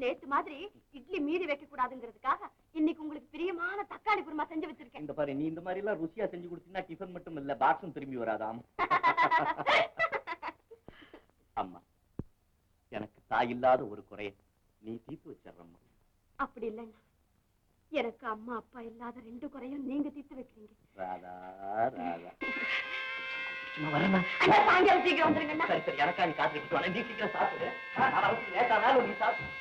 நேத்து மாதிரி இட்லி மீறி வைக்க கூடாதுங்கிறதுக்காக இன்னைக்கு உங்களுக்கு பிரியமான தக்காளி குருமா செஞ்சு வச்சிருக்கேன். இந்த பாரு, நீ இந்த மாதிரி எல்லாம் ருசியா செஞ்சு கொடுத்தீங்கன்னா டிஃபன் மட்டும் இல்ல, பாக்ஸும் திரும்பி வராதாம். அம்மா, எனக்கு தாய் இல்லாத ஒரு குறைய நீ தீர்த்து வச்சிடறம்மா. அப்படி இல்லைன்னா எனக்கு அம்மா அப்பா இல்லாத 2 குறையும் நீங்க தீர்த்து வைக்கிறீங்க. ராதா ராதா, சாயங்காலம் சீக்கிரம் வந்துருங்க. சரி சரி, எனக்கா நீ காத்துக்கிட்டு நீ சீக்கிரம் சாப்பிடு. லேட்டானாலும் நீ சாப்பிடு.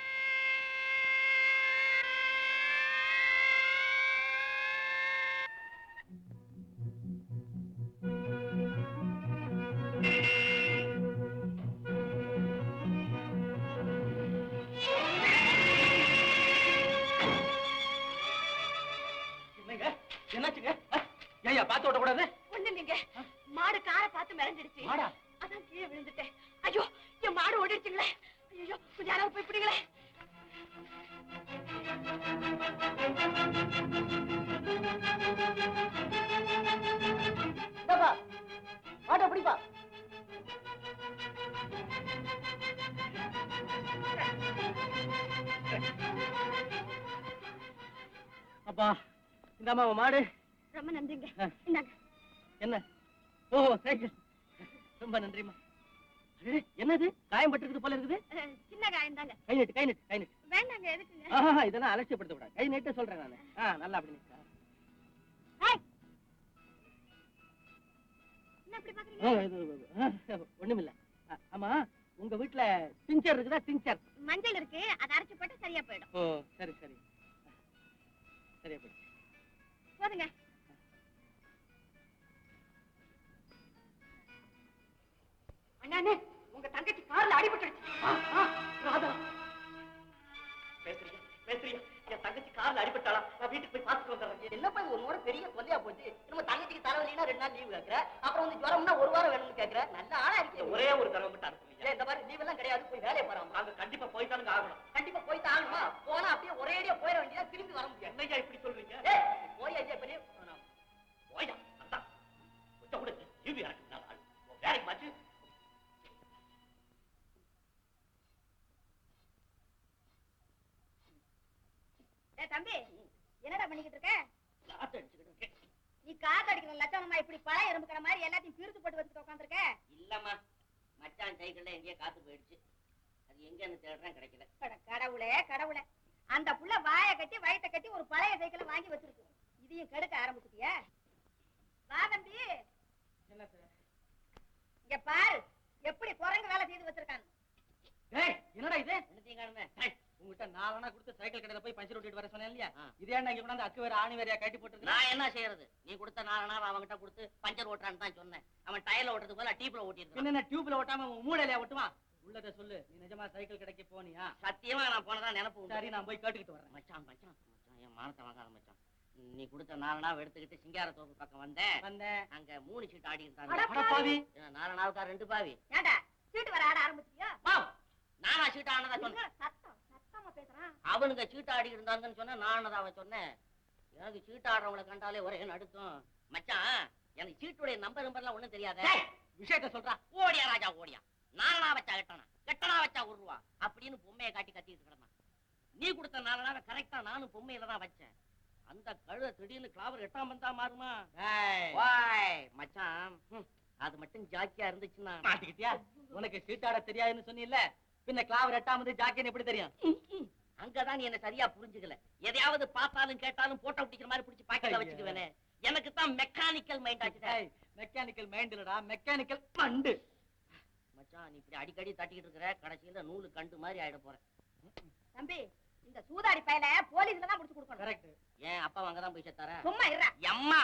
என்னாச்சுங்க? ஏயா பாத்து விட கூடாது? ஒண்ணு இல்லைங்க, மாடு காரை பார்த்து மிரஞ்சிடுச்சு. அதான் கீழே விழுந்துட்டேன். ஐயோ, என் மாடு ஓடிடுச்சுங்களே. ஐயோ, கொஞ்சம் யாராவது போய் பிடிங்களே. மாட்டை பிடிப்பா. அப்பா, இந்த அம்மா மாடு. ரொம்ப நன்றிங்க. என்ன? ஓ சைக்கிள், ரொம்ப நன்றிமா. என்னது காயம் பட்டிருக்கு போல இருக்குது? சின்ன காயம் தாங்க. கை நட்டு கை நட்டு கை நட்டு. வேண்டாங்க, எதுக்குங்க? இதெல்லாம் அலட்சியப்படுத்த கூடாது. கை நட்டு சொல்றேன் நானு. நல்லா அப்படி நிக்க. ஒண்ணுமில்ல. ஆமா, உங்க வீட்டுல டிஞ்சர் இருக்குதா? டிஞ்சர் மஞ்சள் இருக்கு, அதை அரைச்சு போட்டு சரியா போயிடும். ஓ சரி சரி, சரியா போயிடும். போதுங்க. அண்ணானே, உங்க தங்கச்சி கார்ல அடிபட்டுடுச்சு. பேசுறீங்க பேசுறீங்க, என் தங்கச்சி கார்ல அடிபட்டாளா? நான் வீட்டுக்கு போய் பார்த்துட்டு வந்துடுறேன். என்னப்பா இது, ஒரு முறை பெரிய கொல்லையா போச்சு. நம்ம தங்கச்சிக்கு தலைவலினா 2 நாள் லீவு கேட்கற, அப்புறம் வந்து ஜுரம்னா 1 வாரம் வேணும்னு கேட்கற. நல்ல ஆளா இருக்கு. ஒரே ஒரு தடவை மட்டும் அனுப்புவீங்க. இந்த மாதிரி லீவ் எல்லாம் கிடையாது, போய் வேலையை பாருங்க. நாங்க கண்டிப்பா போய்த்தானுங்க ஆகணும். கண்டிப்பா போய்த்து ஆகணுமா? போனா அப்படியே ஒரேடியா போயிட வேண்டியதா, திரும்பி வர முடியாது. என்னையா இப்படி சொல்றீங்க? போய் ஐயா பெரிய போயா, அதான் கொஞ்சம் கூட லீவு எனக்கு நாள் வேலைக்கு மாச்சு. தம்பி, என்னடா பண்ணிக்கிட்டு இருக்க? காத்து அடிச்சுக்கிட்டு இருக்கேன். நீ காத்து அடிக்கிற லட்சணமா இப்படி பழைய எறும்புக்கிற மாதிரி எல்லாத்தையும் பிரித்து போட்டு வச்சுட்டு உட்காந்துருக்க? இல்லம்மா, மச்சான் சைக்கிள்ல எங்கேயோ காத்து போயிடுச்சு. அது எங்கன்னு தேடுறேன், கிடைக்கல. கடவுளே கடவுளே, அந்த புள்ள வாயை கட்டி வயிற்ற கட்டி ஒரு பழைய சைக்கிளை வாங்கி வச்சிருக்கு. இதையும் கெடுக்க ஆரம்பிச்சுட்டியா? வா தம்பி, இங்க பாரு எப்படி குரங்கு வேலை செய்து வச்சிருக்கான்னு. என்னடா இது? என்னத்தையும் காணுமே. உங்ககிட்ட 4 அணா கொடுத்து சைக்கிள் கடையில போய் பஞ்சர் ஓட்டிட்டு வர சொன்னேன் இல்லையா? இதே இங்க கொண்டாந்து அக்கு வேற ஆணி வேறையா கட்டி போட்டு. நான் என்ன செய்யறது? நீ கொடுத்த 4 அணா அவன்கிட்ட கொடுத்து பஞ்சர் ஓட்டுறான்னு தான் சொன்னேன். அவன் டயர்ல ஓட்டுறது போல டியூப்ல ஓட்டிருக்கான். என்ன டியூப்ல ஓட்டாம மூளையில ஓட்டுவான்? உள்ளத சொல்லு, நீ நிஜமா சைக்கிள் கடைக்கு போனியா? சத்தியமா நான் போனதா நினைப்பு. சரி, நான் போய் கேட்டுக்கிட்டு வரேன். மச்சான் மச்சான் மச்சான், என் மானத்தை வாங்காத மச்சான். நீ கொடுத்த 4 அணா எடுத்துக்கிட்டு சிங்காரத்தோப்பு பக்கம் வந்தேன். அங்க 3 சீட் ஆடி இருந்தாங்க. 4 அணாவுக்கா 2 பாவி? ஏண்டா சீட்டு வர ஆட ஆரம்பிச்சியா? நானா சீட்டு ஆனதா சொன்னேன்? அவனுங்க சீட்டு ஆடி இருந்தாங்கன்னு சொன்ன, நான் அவன் சொன்னேன். எனக்கு சீட்டு ஆடுறவங்களை கண்டாலே ஒரே நடுக்கும். மச்சான், எனக்கு சீட்டுடைய நம்பர்லாம் ஒண்ணும் தெரியாத விஷயத்த சொல்றா. ஓடியா ராஜா ஓடியா, நாலனா வச்சா கெட்டனா வச்சா 1 ரூபா அப்படின்னு பொம்மையை காட்டி கத்திட்டு கிடந்தான். நீ கொடுத்த நாலனாவை கரெக்டா நானும் பொம்மையில தான் வச்சேன். அந்த கழுத திடீர்னு கிளாவர் 8ஆம் பந்தா மாறுமா? மச்சான், அது மட்டும் ஜாக்கியா இருந்துச்சுன்னா மாட்டிக்கிட்டியா? உனக்கு சீட்டாட தெரியாதுன்னு சொன்னீல்ல, பின்ன கிளாவர் 8ஆம் பந்து ஜாக்கின்னு எப்படி தெரியும்? அங்கதான் நீ என்ன சரியா புரிஞ்சுக்கல. எதையாவது பார்த்தாலும் கேட்டாலும் போட்டோ பிடிக்கிற மாதிரி பிடிச்சி பாக்கெட்ல வச்சுக்குவேனே. எனக்கு தான் மெக்கானிக்கல் மைண்ட் ஆச்சு. மெக்கானிக்கல் மைண்ட் இல்லடா, மெக்கானிக்கல் பண்டு. மச்சான், நீ இப்படி அடிக்கடி தட்டிக்கிட்டு இருக்கிற, கடைசியில நூலு கண்டு மாதிரி ஆயிட போற. தம்பி, இந்த சூதாடி பயல போலீஸ்ல தான் முடிச்சு கொடுக்கணும். கரெக்ட். ஏன் அப்பா அங்கதான் போய் செத்தாரா? சும்மா இருடா. அம்மா,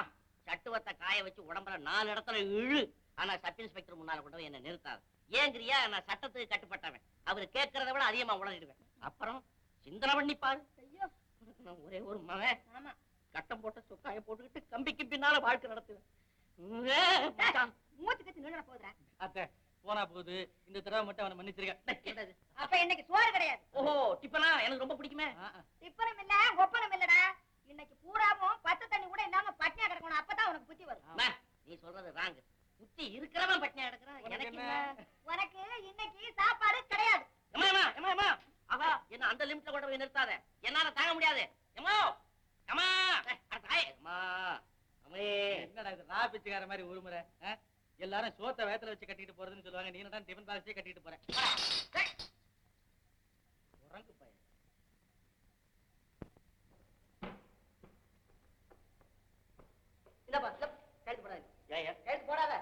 சட்டுவத்தை காய வச்சு உடம்புல 4 இடத்துல இழு. ஆனா சப் இன்ஸ்பெக்டர் முன்னால கொண்டு என்ன நிறுத்தாது. ஏங்கிறியா? நான் சட்டத்துக்கு கட்டுப்பட்டவன். அவரு கேட்கறத விட அதிகமா உளறிடுவேன். அப்புறம் சிந்தனை பண்ணி பாரு. ஐயோ, ஒரே ஒரு மகன். ஆமா, கட்டம் போட்ட சொக்காய போட்டுக்கிட்டு கம்பிக்கு பின்னால வாழ்க்கை நடத்துவேன். மூச்சு கச்சு நின்று போதுறா. அத்தை போனா போகுது, இந்த தடவை மட்டும் அவனை மன்னிச்சிருக்க. அப்ப இன்னைக்கு சோறு கிடையாது. ஓஹோ, டிப்பனா எனக்கு ரொம்ப பிடிக்குமே. டிப்பனும் இல்ல, ஒப்பனும் இல்லடா. இன்னைக்கு பூராவும் பத்து தண்ணி கூட இல்லாம பட்டியா கிடக்கணும். அப்பதான் உனக்கு புத்தி வரும். நீ சொல்றது ராங். புத்தி இருக்கிறவன் பட்டியா கிடக்குறான். உனக்கு இன்னைக்கு சாப்பாடு கிடையாது. ஆஹா, என்ன அந்த லிமிட்ல கொண்டு போய் நிறுத்தாத, என்னால தாங்க முடியாது. என்னடா இது ரா பிச்சைக்கார மாதிரி ஒரு முறை எல்லாரும் சோத்த வேத்துல வச்சு கட்டிட்டு போறதுன்னு சொல்லுவாங்க. நீ என்ன டிஃபன் பாக்ஸே கட்டிட்டு போற? உறங்கு பையன். கைது போடாது. கைது போடாத.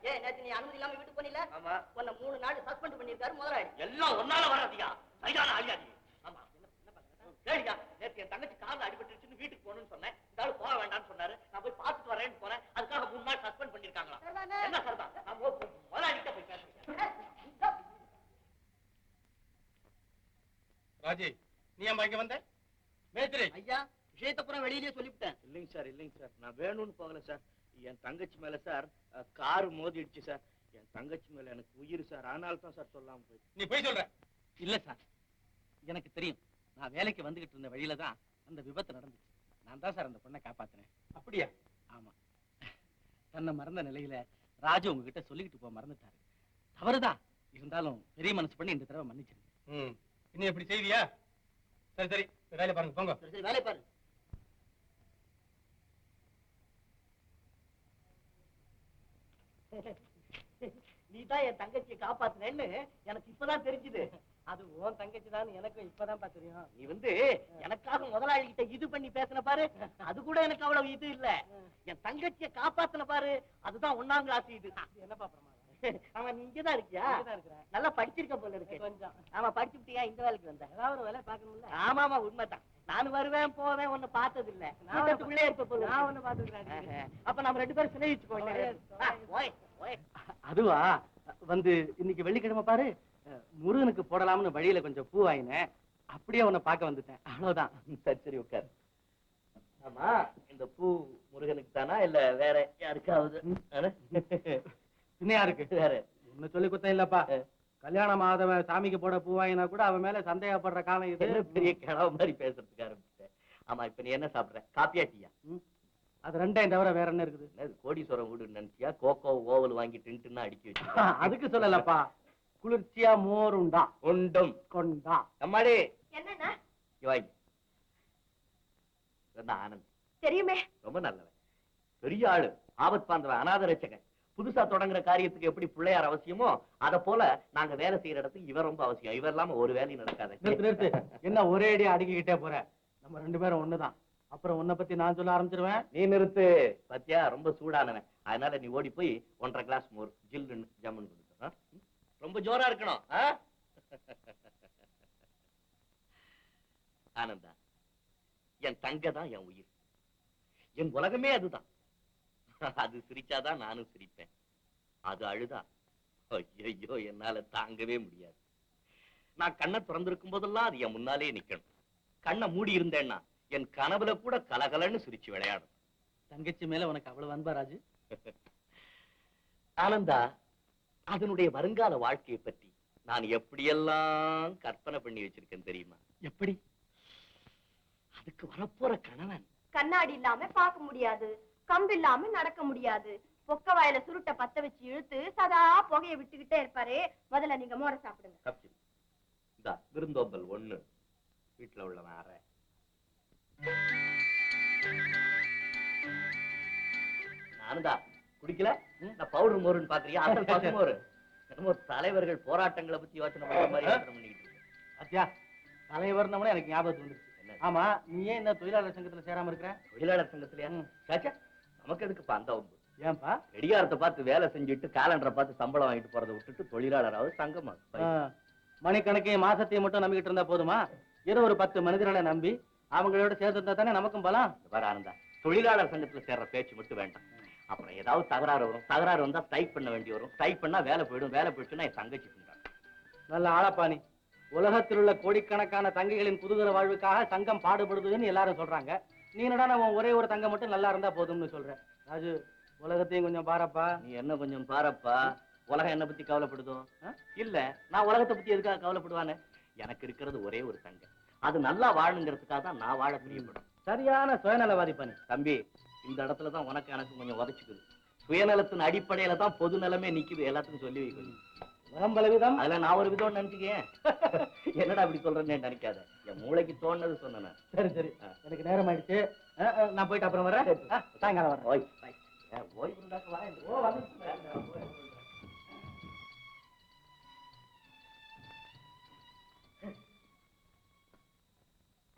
ஏன் நேத்து நீ அனுமதி இல்லாம வீட்டுக்கு போனில? ஆமா. உன்னை 3 நாள் சஸ்பெண்ட் பண்ணிருக்காரு முதலாளி. எல்லாம் ஒன்னால வராதியா? சரியான ஆளியாதி. ஆமா. கேளியா, நேத்து என் தங்கச்சி கால்ல அடிபட்டுருச்சுன்னு வீட்டுக்கு போகணும்னு சொன்னேன். இந்த ஆளு போக வேண்டாம்னு சொன்னாரு. நான் போய் பார்த்துட்டு வரேன்னு போறேன். அதுக்காக 3 நாள் சஸ்பெண்ட் பண்ணிருக்காங்களா? என்ன சரிதான்? நான் முதலாளிகிட்ட போய் பேசுறேன். ராஜி, நீ ஏன் இங்க வந்த? மேத்ரி ஐயா, விஷயத்தை பூரா வெளியிலேயே சொல்லிவிட்டேன். இல்லைங்க சார், நான் வேணும்னு போகல சார். என் தங்கச்சி மேல சார் கார் மோதிடுச்சு சார். என் தங்கச்சி மேல எனக்கு உயிர் சார். அதனால தான் சார் சொல்லாம போய். நீ போய் சொல்ற? இல்ல சார், எனக்கு தெரியும். நான் வேலைக்கு வந்துகிட்டு இருந்த வழியில தான் அந்த விபத்து நடந்துச்சு. நான் தான் சார் அந்த பொண்ணை காப்பாத்தினேன். அப்படியா? ஆமா. தன்னை மறந்த நிலையில ராஜு உங்ககிட்ட சொல்லிக்கிட்டு போக மறந்துட்டாரு. தவறுதான். இருந்தாலும் பெரிய மனசு பண்ணி இந்த தடவை மன்னிச்சிருங்க. இன்னும் எப்படி செய்வியா? சரி சரி, வேலை பாருங்க, போங்க. சரி, வேலை பாருங்க. நீதான் என் தங்கச்சியை காப்பாத்துனேன்னு எனக்கு இப்பதான் தெரிஞ்சுது. அது உன் தங்கச்சி தான் எனக்கும் இப்பதான் தெரியும். நீ எனக்காக முதலாளி கிட்ட இது பண்ணி பேசின பாரு, அது கூட எனக்கு அவ்வளவு இது இல்ல. என் தங்கச்சியை காப்பாத்தின பாரு, அதுதான் 1ஆம் கிளாஸ் இது. என்னப்பா பிரமாதம். அவன் நீ இங்கதான் இருக்கியா? நல்லா படிச்சிருக்க போல இருக்கு. கொஞ்சம். ஆமா, படிச்சுட்டியா? இந்த வேலைக்கு வந்த ஏதாவது ஒரு வேலை பாக்கணும்ல? ஆமாமா, உண்மைதான். நான் வருவேன் போவேன், ஒன்னு பார்த்தது இல்ல. உள்ளே இருப்ப போல. நான் ஒண்ணு பாத்துக்கிறேன். அப்ப நம்ம 2 பேரும் சிநேகிச்சுக்கோ. அதுவா இன்னைக்கு வெள்ளிக்கிழமை பாரு, முருகனுக்கு போடலாம்னு வழியில கொஞ்சம் பூ வாங்கினேன். அப்படியே உன்னை பார்க்க வந்துட்டேன். அவ்வளவுதான். சரி சரி, உட்கார். ஆமா, இந்த பூ முருகனுக்கு தானா இல்ல வேற யாருக்காவது? இன்னும் யாருக்கு? வேற ஒண்ணு சொல்லி குத்தம் இல்லப்பா. கல்யாணம் ஆதவன் சாமிக்கு போட பூ வாங்கினா கூட அவன் மேல சந்தேகப்படுற காலம் இது. பெரிய கிழவ மாதிரி பேசுறதுக்கு ஆரம்பிச்சேன். ஆமா, இப்ப நீ என்ன சாப்பிடுற? காப்பியா டீயா? அது 2ஐயும் தவிர வேற என்ன இருக்குது? கோடீஸ்வரம் வீடு நினைச்சியா? கோகோ ஓவல் வாங்கி டின்ட்டுன்னா அடிக்க வச்சு. அதுக்கு சொல்லலப்பா, குளிர்ச்சியா மோர் உண்டா? உண்டும் கொண்டா. அம்மாடி என்னன்னா வாங்கி. ஆனந்த் தெரியுமே, ரொம்ப நல்லவன், பெரிய ஆளு, ஆபத் பாந்தவன், அநாத ரட்சகன். புதுசா தொடங்குற காரியத்துக்கு எப்படி பிள்ளையார் அவசியமோ அத போல நாங்க வேலை செய்யற இடத்துக்கு இவர் ரொம்ப அவசியம். இவர் இல்லாம ஒரு வேலையும் நடக்காது. நிறுத்து. என்ன ஒரே அடி அடிக்கிட்டே போற? நம்ம 2 பேரும் ஒண்ணுதான். அப்புறம் உன்னை பத்தி நான் சொல்ல ஆரம்பிச்சிருவேன். நீ நிறுத்து. பத்தியா, ரொம்ப சூடானவன். அதனால நீ ஓடி போய் 1.5 கிளாஸ் மோர் ஜில்லுன்னு ஜம்முன்னு கொடுத்து. ரொம்ப ஜோரா இருக்கணும். ஆனந்தா, என் தங்க தான் என் உயிர், என் உலகமே அதுதான். அது சிரிச்சாதான் நானும் சிரிப்பேன். அது அழுதா ஐயோ என்னால தாங்கவே முடியாது. நான் கண்ணை திறந்திருக்கும் போதெல்லாம் அது என் முன்னாலே நிக்கணும். கண்ணை மூடி இருந்தேன்னா என் கனவுல கூட கலகலன்னு சிரிச்சு விளையாடும். தங்கச்சி மேல உனக்கு அவ்வளவு அன்பா ராஜு? ஆனந்தா, அதனுடைய வருங்கால வாழ்க்கையை பற்றி நான் எப்படியெல்லாம் கற்பனை பண்ணி வச்சிருக்கேன் தெரியுமா? எப்படி? அதுக்கு வரப்போற கணவன் கண்ணாடி இல்லாம பார்க்க முடியாது, கம்பு இல்லாம நடக்க முடியாது. பொக்க வாயில சுருட்ட பத்த வச்சு இழுத்து சதா புகைய விட்டுக்கிட்டே இருப்பாரு. முதல்ல நீங்க மோர சாப்பிடுங்க. இந்த விருந்தோம்பல் 1 வீட்டுல உள்ளவன் அரை. நானுதா குடிக்கல. நான் பவுடர் மோருன்னு பாக்குறியா? அசல் பசு மோரு. என்னமோ தலைவர்கள் போராட்டங்களை பத்தி யோசனை பண்ற மாதிரி யோசனை பண்ணிக்கிட்டு இருக்கேன். அத்தியா தலைவர் நம்மளே எனக்கு ஞாபகத்து வந்துருச்சு. ஆமா, நீ ஏன் இந்த தொழிலாளர் சங்கத்துல சேராம இருக்கிற? தொழிலாளர் சங்கத்திலயா? சாச்சா, நமக்கு எதுக்குப்பா அந்த வம்பு? ஏன்பா? ரெடியாரத்தை பார்த்து வேலை செஞ்சுட்டு காலண்டரை பார்த்து சம்பளம் வாங்கிட்டு போறதை விட்டுட்டு தொழிலாளராவது சங்கமா? மணிக்கணக்கையும் மாசத்தையும் மட்டும் நம்பிக்கிட்டு இருந்தா போதுமா? ஏதோ ஒரு 10 மனிதர்களை நம்பி அவங்களோட சேர்ந்து இருந்தா தானே நமக்கும் பலம். வர ஆனந்தா, தொழிலாளர் சங்கத்துல சேர்ற பேச்சு மட்டும் வேண்டாம். அப்புறம் ஏதாவது தகராறு வரும். தகராறு வந்தா ஸ்ட்ரைக் பண்ண வேண்டி வரும். ஸ்ட்ரைக் பண்ணா வேலை போயிடும். வேலை போயிடுச்சுன்னா என் தங்கச்சி சொல்றாங்க. நல்ல ஆளப்பாணி. உலகத்தில் உள்ள கோடிக்கணக்கான தங்கைகளின் குதூகல வாழ்வுக்காக சங்கம் பாடுபடுதுன்னு எல்லாரும் சொல்றாங்க. நீ என்னடா நான் ஒரே ஒரு தங்கம் மட்டும் நல்லா இருந்தா போதும்னு சொல்றேன். ராஜு, உலகத்தையும் கொஞ்சம் பாரப்பா. நீ என்ன கொஞ்சம் பாரப்பா. உலகம் என்ன பத்தி கவலைப்படுதோ? இல்ல, நான் உலகத்தை பத்தி எதுக்காக கவலைப்படுவானே? எனக்கு இருக்கிறது ஒரே ஒரு தங்கம். அது நல்லா வாழணுங்கிறதுக்காக தான் நான் வாழ பிரியப்படும். சரியான சுயநலவாதி பண்ணி. தம்பி, இந்த இடத்துலதான் உனக்கு எனக்கு கொஞ்சம் உதச்சுக்குது. சுயநலத்தின் அடிப்படையில தான் பொது நலமே நிக்குது. எல்லாத்துக்கும் சொல்லி வைக்கணும். விதம் அதுல நான் ஒரு விதம் நினைச்சுக்கேன். என்னடா அப்படி சொல்றேன்னு நினைக்காத. என் மூளைக்கு தோணுது சொன்னேன். சரி சரி, எனக்கு நேரம் ஆயிடுச்சு. நான் போயிட்டு அப்புறம் வரேன். சாயங்காலம் வரேன். ஓய்வு இருந்தாக்க வரேன்.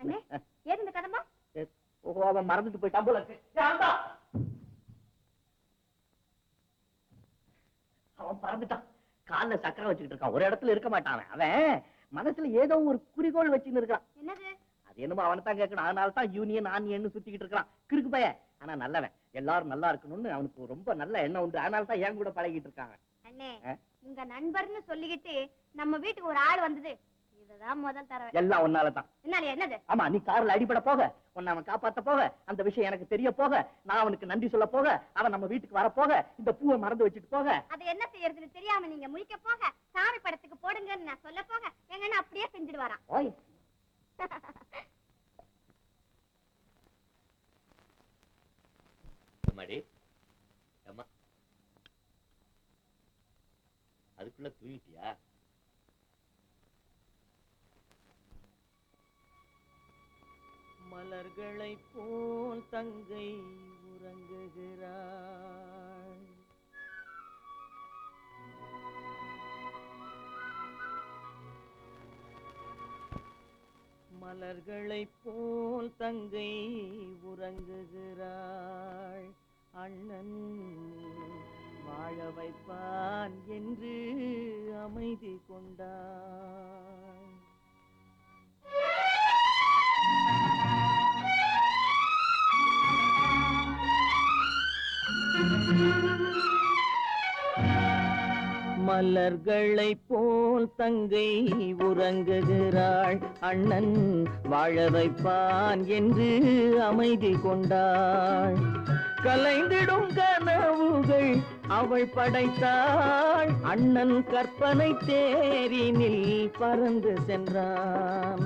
அண்ணே, ஏது இந்த கதமா? அவன் மறந்துட்டு போயிட்டான் போல இருக்கு. அவன் பறந்துட்டான். கால்ல சக்கரை வச்சுக்கிட்டு இருக்கான். ஒரு இடத்துல இருக்க மாட்டான். அவன் மனசுல ஏதோ ஒரு குறிக்கோள் வச்சுன்னு இருக்கான். என்னது? அது என்னமோ அவனை தான் கேட்கணும். அதனால தான் யூனியன் ஆனியன் சுத்திக்கிட்டு இருக்கான். கிறுக்கு பைய. ஆனா நல்லவன். எல்லாரும் நல்லா இருக்கணும்னு அவனுக்கு ரொம்ப நல்ல எண்ணம் உண்டு. அதனால தான் என் கூட பழகிட்டு இருக்காங்க. அண்ணே, உங்க நண்பர்னு சொல்லிக்கிட்டு நம்ம வீட்டுக்கு ஒரு ஆள் வந்தது. இதுதான் முதல் தடவை. எல்லாம் ஒன்னாலதான். என்னது? ஆமா, நீ கார்ல அடிபட போக, உன்னை அவன் காப்பாத்த போக, அந்த விஷயம் எனக்கு தெரிய போக, நான் அவனுக்கு நன்றி சொல்ல போக, அவன் நம்ம வீட்டுக்கு வர போக, இந்த பூவை மறந்து வச்சுட்டு போக, அது என்ன செய்யறதுன்னு தெரியாம நீங்க முழிக்க போக, சாமி படத்துக்கு போடுங்கன்னு நான் சொல்ல போக, எங்கன்னா அப்படியே செஞ்சுட்டு வரான். ஓய் அம்மா, அதுக்குள்ள தூங்கிட்டியா? மலர்களை போல் தங்கை உறங்குகிறாள். மலர்களை போல் தங்கை உறங்குகிறாள். அண்ணன் வாழ வைப்பான் என்று அமைதி கொண்டாள். மலர்களை போல் தங்கை உறங்குகிறாள். அண்ணன் வாழ வைப்பான் என்று அமைதி கொண்டாள். கலைந்திடும் கனவுகள் அவள் படைத்தாள். அண்ணன் கற்பனை தேரினில் பறந்து சென்றான்.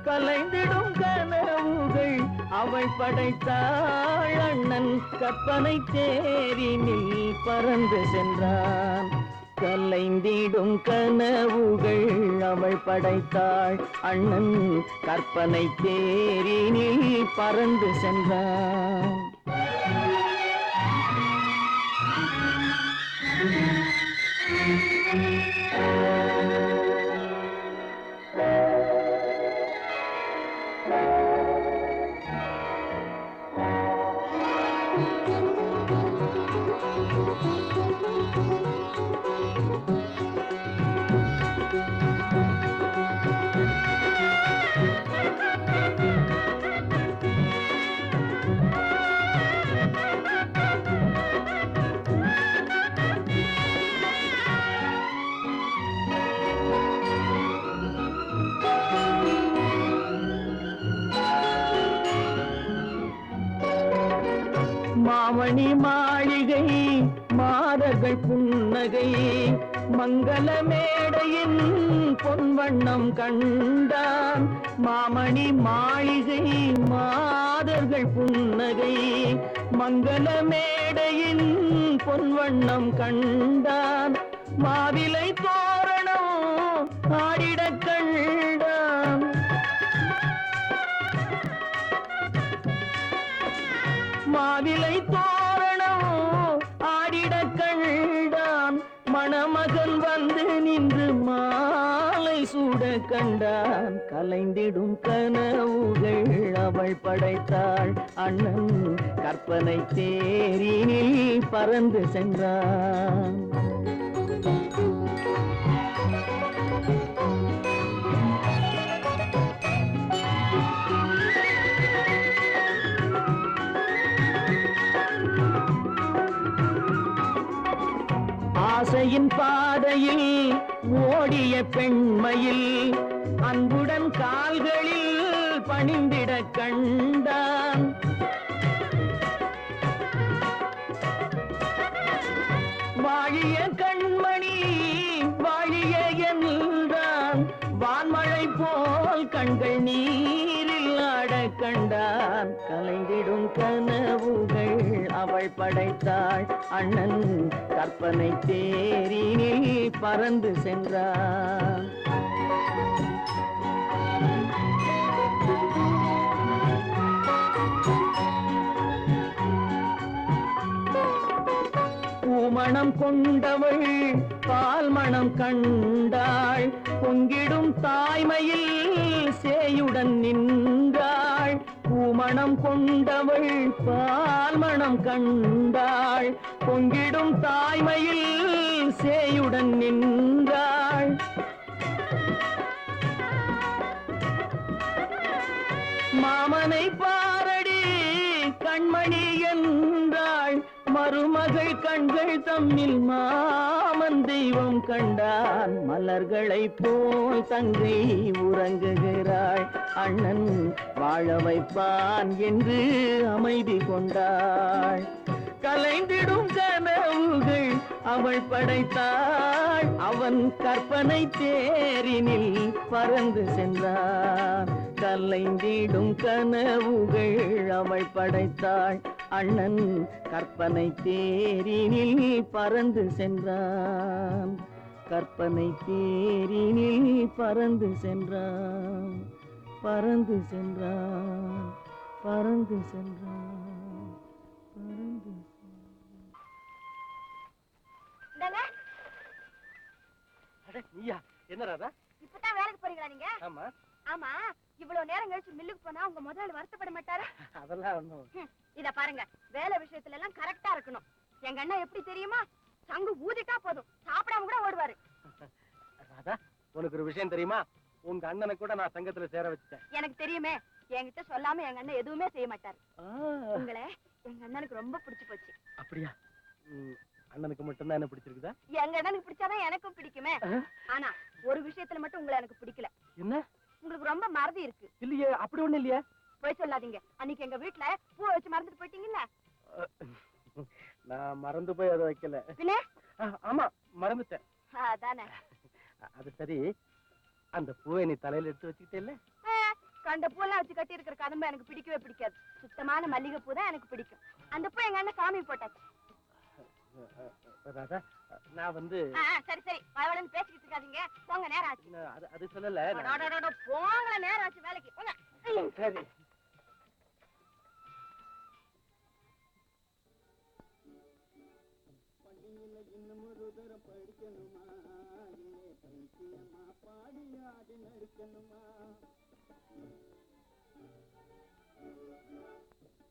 கலைந்திடும் கனவுகள் அவள் படைத்தாள். அண்ணன் கற்பனை தேரினில் பறந்து சென்றான். கலைந்திடும் கனவுகள் அவள் படைத்தாள். அண்ணன் கற்பனை தேரினில் பறந்து சென்றான். மாமணி மாளிகை மாதர்கள் புன்னகை மங்கள மேடையின் பொன்வண்ணம் கண்டான் மாமணி மாளிகை மாதர்கள் புன்னகை மங்கள மேடையின் பொன்வண்ணம் கண்டான் மாவிலை தோரணம் ஆடிடக் கண்டான் மாவிலை தோரணம் ஆடிடக் கண்டான் மணமகன் வந்து நின்று மாலை சூட கண்டான் கலைந்திடும் கனவுகள் அவள் படைத்தாள் அண்ணன் கற்பனை தேரினில் பறந்து சென்றான் ஆசையின் பாதையில் ஓடிய பெண்மையில் அன்புடன் கால்களில் பணிந்திட கண்டான் வாழிய கண்மணி வாழிய என்றான் வான்மழை போல் கண்கள் நீரில் ஆட கண்டான் கலைந்திடும் கனவுகள் அவள் படைத்தாள் அண்ணன் கற்பனை தேரினில் பறந்து சென்றான் பூமணம் கொண்டவள் பால் மணம் கண்டாள் பொங்கிடும் தாய்மையில் சேயுடன் நின்றாள் பூமணம் கொண்டவள் பால் மணம் கண்டாள் பொங்கிடும் தாய்மையில் சேயுடன் நின்றாள் மாமனை பாரடி கண்மணி என்றாள் மருமகள் கண்கள் தம்மில் மாமன் தெய்வம் கண்டான் மலர்களை போல் தங்கை உறங்குகிறாள் அண்ணன் வாழ வைப்பான் என்று அமைதி கொண்டாள் கலைந்திடும் கனவுகள் அவள் படைத்தாள் அவன் கற்பனை தேரினில் பறந்து சென்றான் கலைந்திடும் கனவுகள் அவள் படைத்தாள் அண்ணன் கற்பனை தேரினில் பறந்து சென்றான் கற்பனை தேரினில் பறந்து சென்றான் பறந்து சென்றான் பறந்து சென்றான் பறந்து நீயா என்ன ராதா இப்பதான் வேலைக்கு போறீங்களா நீங்க ஆமா ஆமா இவ்வளவு நேரம் கழிச்சு மில்லுக்கு போனா உங்க முதலாளி வருத்தப்பட மாட்டாரு அதெல்லாம் ஒண்ணும் இத பாருங்க வேலை விஷயத்துல எல்லாம் கரெக்டா இருக்கணும் எங்க அண்ணன் எப்படி தெரியுமா சங்கு ஊதிட்டா போதும் சாப்பிடாம கூட ஓடுவாரு ராதா உனக்கு ஒரு விஷயம் தெரியுமா உங்க அண்ணனை கூட நான் சங்கத்துல சேர வச்சுட்டேன் எனக்கு தெரியுமே என்கிட்ட சொல்லாம எங்க அண்ணன் எதுவுமே செய்ய மாட்டாரு உங்களை எங்க அண்ணனுக்கு ரொம்ப பிடிச்சு போச்சு அப்படியா அண்ணனுக்கு மட்டும்தான் என்ன பிடிச்சிருக்குதா எங்க அண்ணனுக்கு பிடிச்சாதான் எனக்கும் பிடிக்குமே ஆனா ஒரு விஷயத்துல மட்டும் உங்களை எனக்கு பிடிக்கல என்ன உங்களுக்கு ரொம்ப மறதி இருக்கு இல்லையே அப்படி ஒண்ணு இல்லையே போய் சொல்லாதீங்க அன்னைக்கு எங்க வீட்டுல பூ வச்சு மறந்துட்டு போயிட்டீங்கல்ல நான் மறந்து போய் அதை வைக்கல பின்ன ஆமா மறந்துட்டேன் அதானே அது சரி அந்த பூவை நீ தலையில எடுத்து வச்சுக்கிட்டே இல்ல கண்ட பூலாம் வச்சு கட்டி இருக்கிற கதம்பு எனக்கு பிடிக்கவே பிடிக்காது சுத்தமான மல்லிகை பூ தான் எனக்கு பிடிக்கும் அந்த பூ எங்க அண்ணன் சாமி போட்டாச்சு ராதா நான் வந்து சரி சரி வயவலன்னு பேசிக்கிட்டு இருக்காதீங்க போங்க நேரம் ஆச்சு அது சொல்லல போங்கள நேரம் ஆச்சு வேலைக்கு போங்க சரி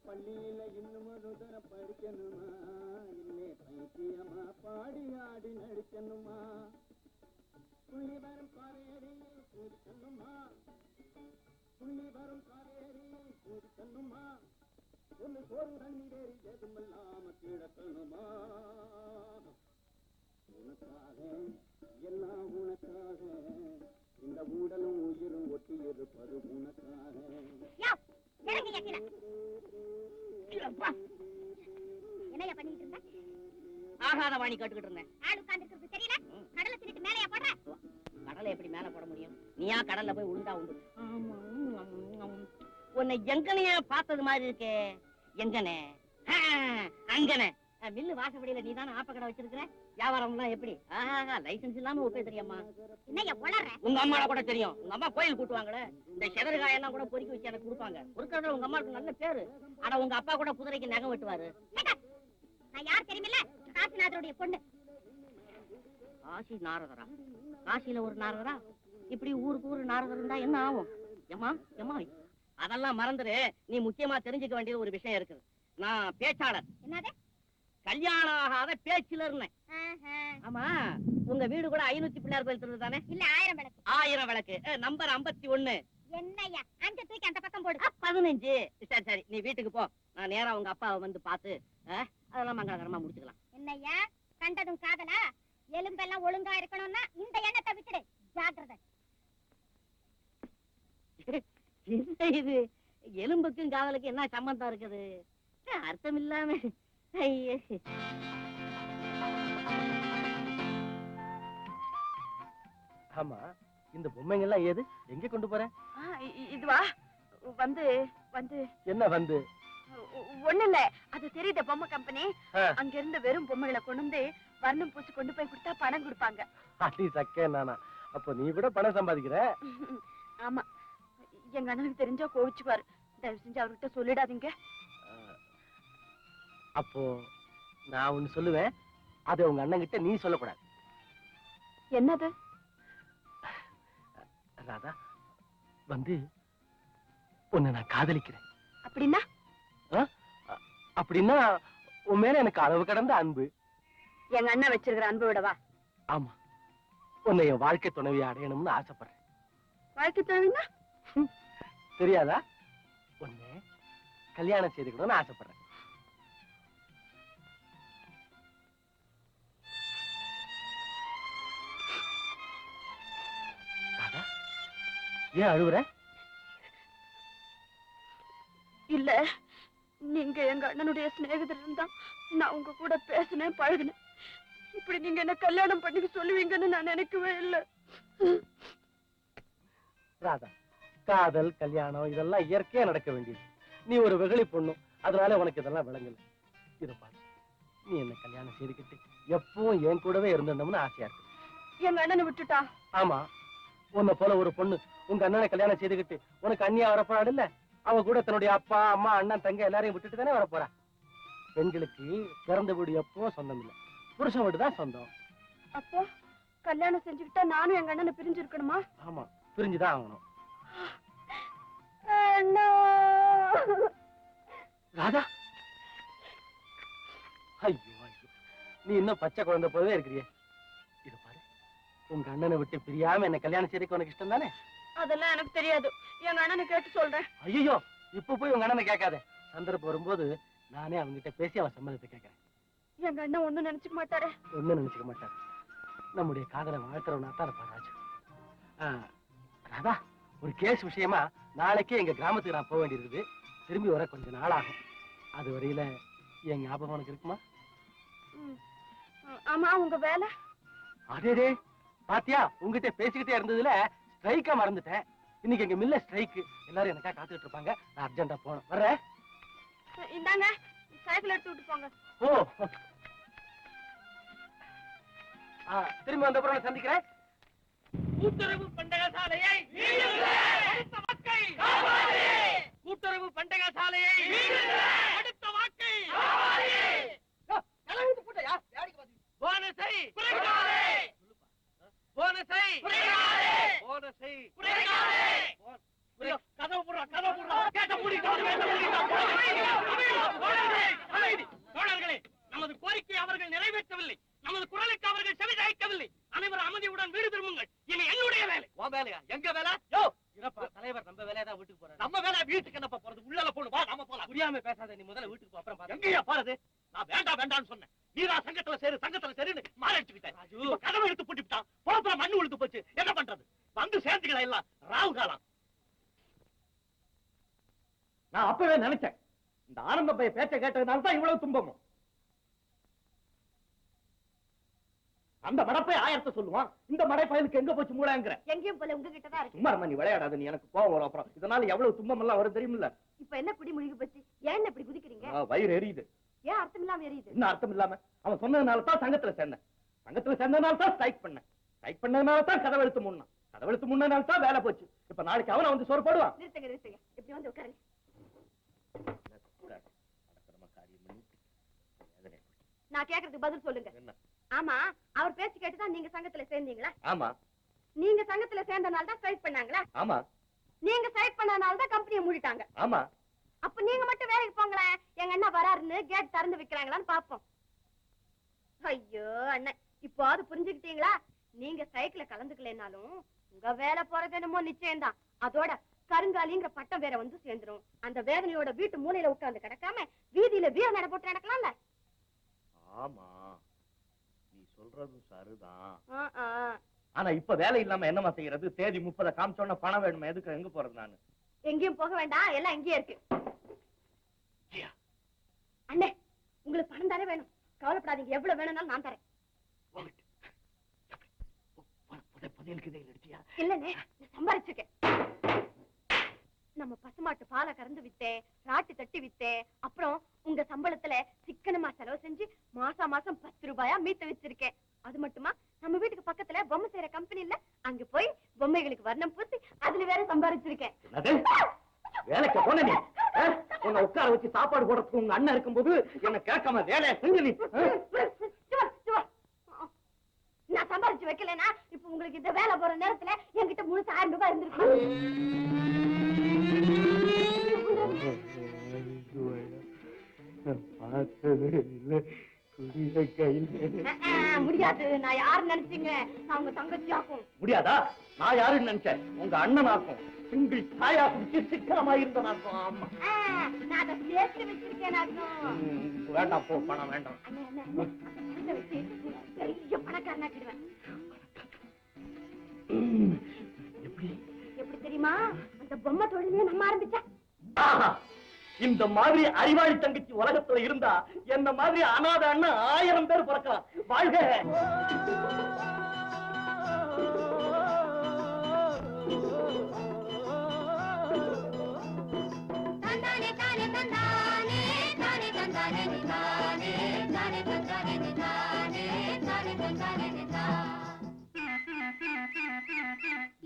பள்ளியில இன்னும் ஒரு தரம் படிக்கணுமா இல்லே பைத்தியமா பாடி ஆடி நடிக்கணுமா புள்ளி வரும் காவேரியில் கூடிக்கணுமா புள்ளி வரும் காவேரியில் கூடிக்கணுமா ஒன்று சோறு தண்ணீரேறி எதுமில்லாம கிடக்கணுமா உனக்காக எல்லாம் உனக்காக இந்த உடலும் உயிரும் ஒட்டி இருப்பது உனக்காக என்னையா பண்ணிட்டு இருந்த ஆகாத வாணி கேட்டுக்கிட்டு இருந்தேன். ஆள் உட்கார்ந்துருக்கு தெரியல. கடலை தின்னுட்டு மேலையா போடுற? கடலை எப்படி மேல போட முடியும்? நீயா கடல்ல போய் உளுந்தா உண்டு. உன்னை எங்கனையா பார்த்தது மாதிரி இருக்கே. எங்கனே? அங்கனே. மில்லு வாசப்படியில நீ தானே ஆப்ப கடை வச்சிருக்கிற. வியாபாரம் எல்லாம் எப்படி? லைசன்ஸ் இல்லாம ஒப்பே தெரியாமா? என்னையா உளற? உங்க அம்மால கூட தெரியும். உங்க அம்மா கோயில் கூட்டுவாங்களே, இந்த செதறுகாய் எல்லாம் கூட பொறுக்கி வச்சு எனக்கு கொடுப்பாங்க. பொறுக்கிறதுல உங்க அம்மாவுக்கு நல்ல பேரு. ஆனா உங்க அப்பா கூட குதிரைக்கு நகம் வெட்டுவாரு. நான் யார் தெரியுமில்ல? காசிநாதருடைய பொண்ணு. காசி நாரதரா? காசியில ஒரு நாரதரா? இப்படி ஊருக்கு ஊரு நாரதர் இருந்தா என்ன ஆகும்? ஏமா ஏமா அதெல்லாம் மறந்துரு. நீ முக்கியமா தெரிஞ்சுக்க வேண்டியது ஒரு விஷயம் இருக்குது. நான் பேச்சாளர். என்னது? கல்யாணம் ஆகாத பேச்சுல இருந்தேன். ஆமா, உங்க வீடு கூட 500 பிள்ளையார் கோயில் திருது தானே? இல்ல 1000 விளக்கு. 1000 விளக்கு. நம்பர் 51. என்னய்யா 5 தூக்கி அந்த பக்கம் போடு. 15. சரி சரி, நீ வீட்டுக்கு போ. நான் நேரா உங்க அப்பாவை வந்து பார்த்து அதெல்லாம் மங்களகரமா முடிச்சுக்கலாம். என்னய்யா கண்டதும் காதலா? எலும்பெல்லாம் ஒழுங்கா இருக்கணும்னா இந்த எண்ணத்தை விட்டுடு. ஜாக்கிரதை. என்ன இது? எலும்புக்கும் காதலுக்கும் என்ன சம்பந்தம் இருக்குது? அர்த்தம் இல்லாம. ஐயே. ஆமா, இந்த பொம்மைங்க எல்லாம் ஏது? எங்க கொண்டு போற? இதுவா வந்து வந்து என்ன வந்து? ஒண்ணு இல்ல, அது தெரியுத பொம்மை கம்பெனி. ஆ. அங்க இருந்த வெறும் பொம்மைகளை கொண்டு வந்து வர்ணம் பூசி கொண்டு போய் கொடுத்தா பணம் கொடுப்பாங்க. அடி சக்கே நானா? அப்ப நீ கூட பணம் சம்பாதிக்கிற? ஆமா, எங்க அண்ணனுக்கு தெரிஞ்சா கோவிச்சுக்குவாரு. தயவு செஞ்சு அவர்கிட்ட சொல்லிடாதீங்க. அப்போ நான் ஒண்ணு சொல்லுவேன், அதை உங்க அண்ணன் கிட்ட நீ சொல்லக்கூடாது. என்னது? ராதா, வந்து உன்னை நான் காதலிக்கிறேன். அப்படின்னா? அப்படின்னா உன் மேல எனக்கு அளவு கடந்த அன்பு. எங்க அண்ணன் வச்சிருக்கிற அன்பு விடவா? ஆமா, உன்னை என் வாழ்க்கை துணைவியை அடையணும்னு ஆசைப்படுறேன். வாழ்க்கை தழுவினா? தெரியாதா? உன்னை கல்யாணம் செய்துக்கணும்னு ஆசைப்படுறேன். ராதா, ஏன் அழுவுற? இல்ல, நீங்க எங்க அண்ணனுடைய சிநேகிதர் இருந்தா நான் உங்க கூட பேசினேன், பழகினேன். இப்படி நீங்க என்ன கல்யாணம் பண்ணிக்க சொல்லுவீங்கன்னு நான் நினைக்கவே இல்லை. ராதா, காதல் கல்யாணம் இதெல்லாம் இயற்கையா நடக்க வேண்டியது. நீ ஒரு வெகுளி பொண்ணு, அதனால உனக்கு இதெல்லாம் விளங்கல. இத பாரு, நீ என்ன கல்யாணம் செய்துக்கிட்டு எப்பவும் என் கூடவே இருந்தோம்னு ஆசையா இருக்கு. எங்க அண்ணனை விட்டுட்டா? ஆமா, உன்னை போல ஒரு பொண்ணு உங்க அண்ணனை கல்யாணம் செய்துக்கிட்டு உனக்கு அண்ணியா வரப்போறாடு இல்ல, அவ கூட தன்னுடைய அப்பா அம்மா அண்ணன் தங்க எல்லாரையும் விட்டுட்டு தானே வரப்போறா. பெண்களுக்கு பிறந்த வீடு எப்பவும் சொந்தம் இல்ல, புருஷன் வீடு தான் சொந்தம். அப்போ கல்யாணம் செஞ்சுக்கிட்டா நானும் எங்க அண்ணனை பிரிஞ்சு இருக்கணுமா? ஆமா, பிரிஞ்சுதான் ஆகணும். ராதா, ஐயோ ஐயோ, நீ இன்னும் பச்சை குழந்தை போலவே இருக்கிறியே. இது பாரு, உங்க அண்ணனை விட்டு பிரியாம என்ன கல்யாணம் செய்யறதுக்கு உனக்கு இஷ்டம் தானே? அதெல்லாம் எனக்கு தெரியாது, எங்க அண்ணனை கேட்டு சொல்றேன். ஐயோ, இப்ப போய் உங்க அண்ணனை கேட்காத. சந்தர்ப்பம் வரும்போது நானே அவன்கிட்ட பேசி அவன் சம்மதத்தை கேட்கிறேன். எங்க அண்ணன் ஒண்ணும் நினைச்சுக்க மாட்டாரே? ஒண்ணும் நினைச்சுக்க மாட்டாரு. நம்முடைய காதலை வாழ்த்துறவனா தான் இருப்பா ராஜு. ராதா, ஒரு கேஸ் விஷயமா நாளைக்கே எங்க கிராமத்துக்கு நான் போக வேண்டியிருக்குது. திரும்பி வர கொஞ்ச நாள் ஆகும். அது வரையில என் ஞாபகம் உனக்கு இருக்குமா? ஆமா, உங்க வேலை? அதே பாத்தியா, உங்ககிட்ட பேசிக்கிட்டே இருந்ததுல ஸ்ட்ரைக்கா மறந்துட்டேன். இன்னைக்கு எங்க மில்ல ஸ்ட்ரைக்கு, எல்லாரும் எனக்கா காத்துக்கிட்டு இருப்பாங்க. நான் அர்ஜென்டா போகணும். வர்றேன். இந்தாங்க, சைக்கிள் எடுத்து விட்டு போங்க. ஓ, திரும்பி வந்த அப்புறம் சந்திக்கிறேன். கூட்டுறவு பண்டகசாலையை அடுத்த வாக்கை, கூட்டுறவு பண்டகசாலையை அடுத்த வாக்கை, போனஸை குறைக்காதே, போனஸை குறைக்காதே, போனஸை குறைக்காதே. கதவு போடுறா, கதவு போடுறா, கேட்ட மூடி, தோழர்களே, நமது கோரிக்கை அவர்கள் நிறைவேற்றவில்லை. நமது குரலுக்கு அவர்கள் செவிசாய்க்கவில்லை. அனைவரும் அமைதியுடன் வீடு திரும்புங்கள். இனி என்னுடைய வேலை. உன் வேலையா? எங்க வேலை? யோ, இருப்பா, தலைவர் நம்ம வேலையா தான் வீட்டுக்கு போறாரு. நம்ம வேலை வீட்டுக்கு என்னப்பா போறது? உள்ளால போணும், வா நாம போலாம். புரியாம பேசாத, நீ முதல்ல வீட்டுக்கு போ, அப்புறம் பாரு. எங்கயா போறது? நான் வேண்டாம் வேண்டாம்னு சொன்னேன். நீரா சங்கத்துல சேரு, சங்கத்துல சேருன்னு மாறிச்சுக்கிட்டேன். இப்ப கதவை எடுத்து பூட்டிவிட்டான். போறப்ப மண்ணு விழுந்து போச்சு. என்ன பண்றது? வந்து சேர்ந்துக்கலாம், எல்லாம் ராவு காலம். நான் அப்பவே நினைச்சேன், இந்த ஆனந்த பைய பேச்ச கேட்டதுனால தான் இவ்வளவு துன்பமும். அந்த மடப்பை 1000 சொல்லுவான். இந்த மடைப்பயலுக்கு எங்க போச்சு மூளைங்கிற? எங்கேயும் போல உங்ககிட்டதான் இருக்கு. சும்மா நீ விளையாடாத, நீ எனக்கு கோவம் வரும் அப்புறம். இதனால எவ்வளவு துன்பம் எல்லாம் வரும் தெரியுமில்ல? இப்ப என்ன குடி முழுகி போச்சு? ஏன் இப்படி குதிக்கிறீங்க? வயிறு எரியுது. ஏன் அர்த்தம் இல்லாம எரியுது? என்ன அர்த்தம் இல்லாம? அவன் சொன்னதுனால தான் சங்கத்துல சேர்ந்தேன். சங்கத்துல சேர்ந்ததுனால தான் ஸ்ட்ரைக் பண்ணேன். ஸ்ட்ரைக் பண்ணதுனால தான் கதவெழுத்து முன்னா. கதவெழுத்து முன்னதுனால தான் வேலை போச்சு. இப்ப நாளைக்கு அவனை வந்து சோறு போடுவான். நிறுத்துங்க. இப்படி வந்து உட்காருங்க. நான் கேக்குறதுக்கு பதில் சொல்லுங்க. ஆமா, அவர் பேச்சு கேட்டுதான் நீங்க சங்கத்துல சேர்ந்தீங்களா? ஆமா. நீங்க சங்கத்துல சேர்ந்தனால தான் ஸ்ட்ரைக் பண்ணாங்களா? ஆமா. நீங்க ஸ்ட்ரைக் பண்ணனால தான் கம்பெனியை மூடிட்டாங்க. ஆமா. அப்ப நீங்க மட்டும் வேலைக்கு போங்களேன். எங்க அண்ணா வராருன்னு கேட் திறந்து வைக்கிறாங்களான்னு பாப்போம். ஐயோ அண்ணன், இப்போ அது புரிஞ்சுக்கிட்டீங்களா? நீங்க ஸ்ட்ரைக்ல கலந்துக்கலனாலும் உங்க வேலை போறது என்னமோ நிச்சயம்தான். அதோட கருங்காலிங்கிற பட்டம் வேற வந்து சேர்ந்துரும். அந்த வேதனையோட வீட்டு மூலையில உட்கார்ந்து கிடக்காம வீதியில வீர நட போட்டு நடக்கலாம்ல. ஆமா, நீ சொல்றது சரிதான். ஆ. ஆனா இப்ப வேலை இல்லாம என்னமா செய்யறது? தேதி 30 காமிச்சோன்னா பணம் வேணுமா? எதுக்கு? எங்க போறது நானு? எங்கேயும் போக வேண்டாம், எல்லாம் இங்கேயே இருக்கு. அண்ணே, உங்களுக்கு பணம் தானே வேணும். கவலைப்படாதீங்க, எவ்வளவு வேணும்னாலும் நான் தரேன். இல்லண்ணே, நான் சம்பாதிச்சிருக்கேன். நம்ம பசுமாட்டு பாலை கறந்து வித்தேன், ராட்டு தட்டி வித்தேன். அப்புறம் உங்க சம்பளத்துல சிக்கனமா செலவு செஞ்சு மாசம் 10 ரூபாயா மீட்டு வச்சிருக்கேன். அது மட்டுமா, நம்ம வீட்டுக்கு பக்கத்துல பொம்மை செய்யற கம்பெனி இல்ல, அங்க போய் பொம்மைகளுக்கு வர்ணம் பூசி அதுல வேற சம்பாதிச்சிருக்கேன். வேலைக்கு போன நீ உன்னை உட்கார வச்சு சாப்பாடு போடுறதுக்கு உங்க அண்ணன் இருக்கும்போது என்ன கேட்காம வேலையை செஞ்சு நீ. நான் சம்பாதிச்சு வைக்கலனா இப்ப உங்களுக்கு இந்த வேலை போற நேரத்துல என்கிட்ட முழுசு 1000 ரூபாய் இருந்திருக்கு. முடியாது. நான் யாரு நினைச்சீங்க? நான் உங்க தங்கச்சி ஆக்கும். முடியாதா? நான் யாருன்னு நினைச்சேன்? உங்க அண்ணன் ஆக்கும். சிங்கிள் சாயா குடிச்சு சிக்கனமா இருந்த நாக்கும். ஆமா, நான் அதை சேர்த்து வச்சிருக்கேன். வேண்டாம், போ, பணம் வேண்டாம். பெரிய பணக்காரனாக்கிடுவேன். எப்படி தெரியுமா? அந்த பொம்மை தொழிலே நம்ம ஆரம்பிச்சா. இந்த மாதிரி அறிவாளி தங்கச்சி உலகத்துல இருந்தா என்ன மாதிரி அநாத அண்ணன் 1000 பேர் பிறக்கலாம். வாழ்க.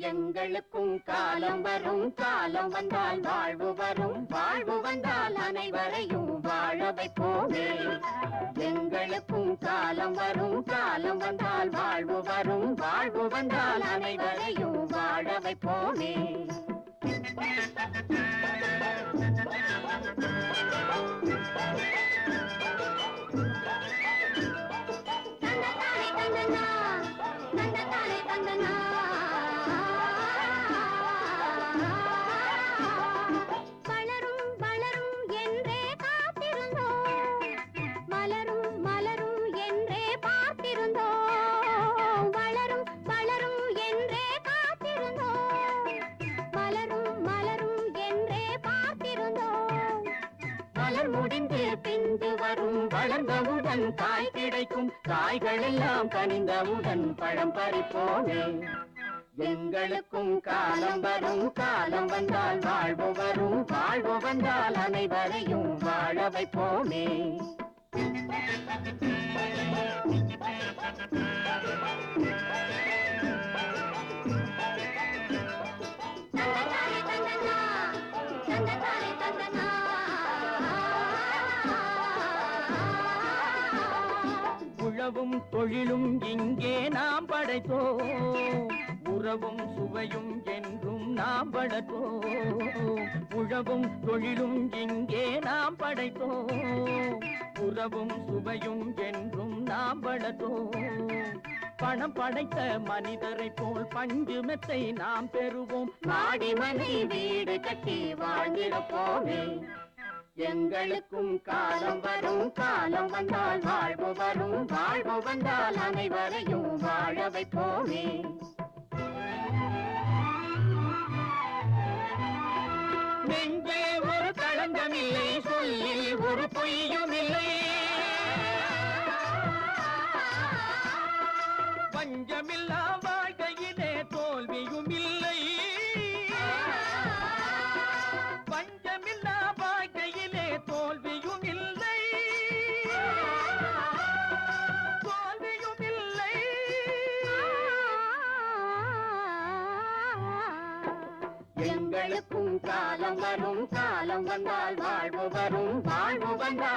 எங்களுக்கும் காலம் வரும், காலம் வந்தால் வாழ்வு வரும், வாழ்வு வந்தால் அனைவரையும் வாழ வைப்போமே. எங்களுக்கும் காலம் வரும், காலம் வந்தால் வாழ்வு வரும், வாழ்வு வந்தால் அனைவரையும் வாழ வைப்போமே. வளர்ந்தவுடன் காய் கிடைக்கும், காய்கள் எல்லாம் கனிந்தவுடன் பழம் பறிப்போமே. எங்களுக்கும் காலம் வரும், காலம் வந்தால் வாழ்வு வரும், வாழ்வு வந்தால் அனைவரையும் வாழ வைப்போமே. உழவும் தொழிலும் இங்கே நாம் படைத்தோம், உறவும் சுவையும் என்றும் நாம் வளர்த்தோம். உழவும் தொழிலும் இங்கே நாம் படைத்தோம், உறவும் சுவையும் என்றும் நாம் வளர்த்தோம். பணம் படைத்த மனிதரை போல் பஞ்சு மெத்தை நாம் பெறுவோம், மாடி மனை வீடு கட்டி வாழ்ந்திருப்போமே. எங்களுக்கும் காலம் வரும், காலம் வந்தால் வாழ்வு வரும், வாழ்வு வந்தால் அனைவரையும் வாழ வைப்போமே. நெஞ்சே ஒரு களங்கமில்லை, சொல்லில் ஒரு பொய்யும் இல்லை.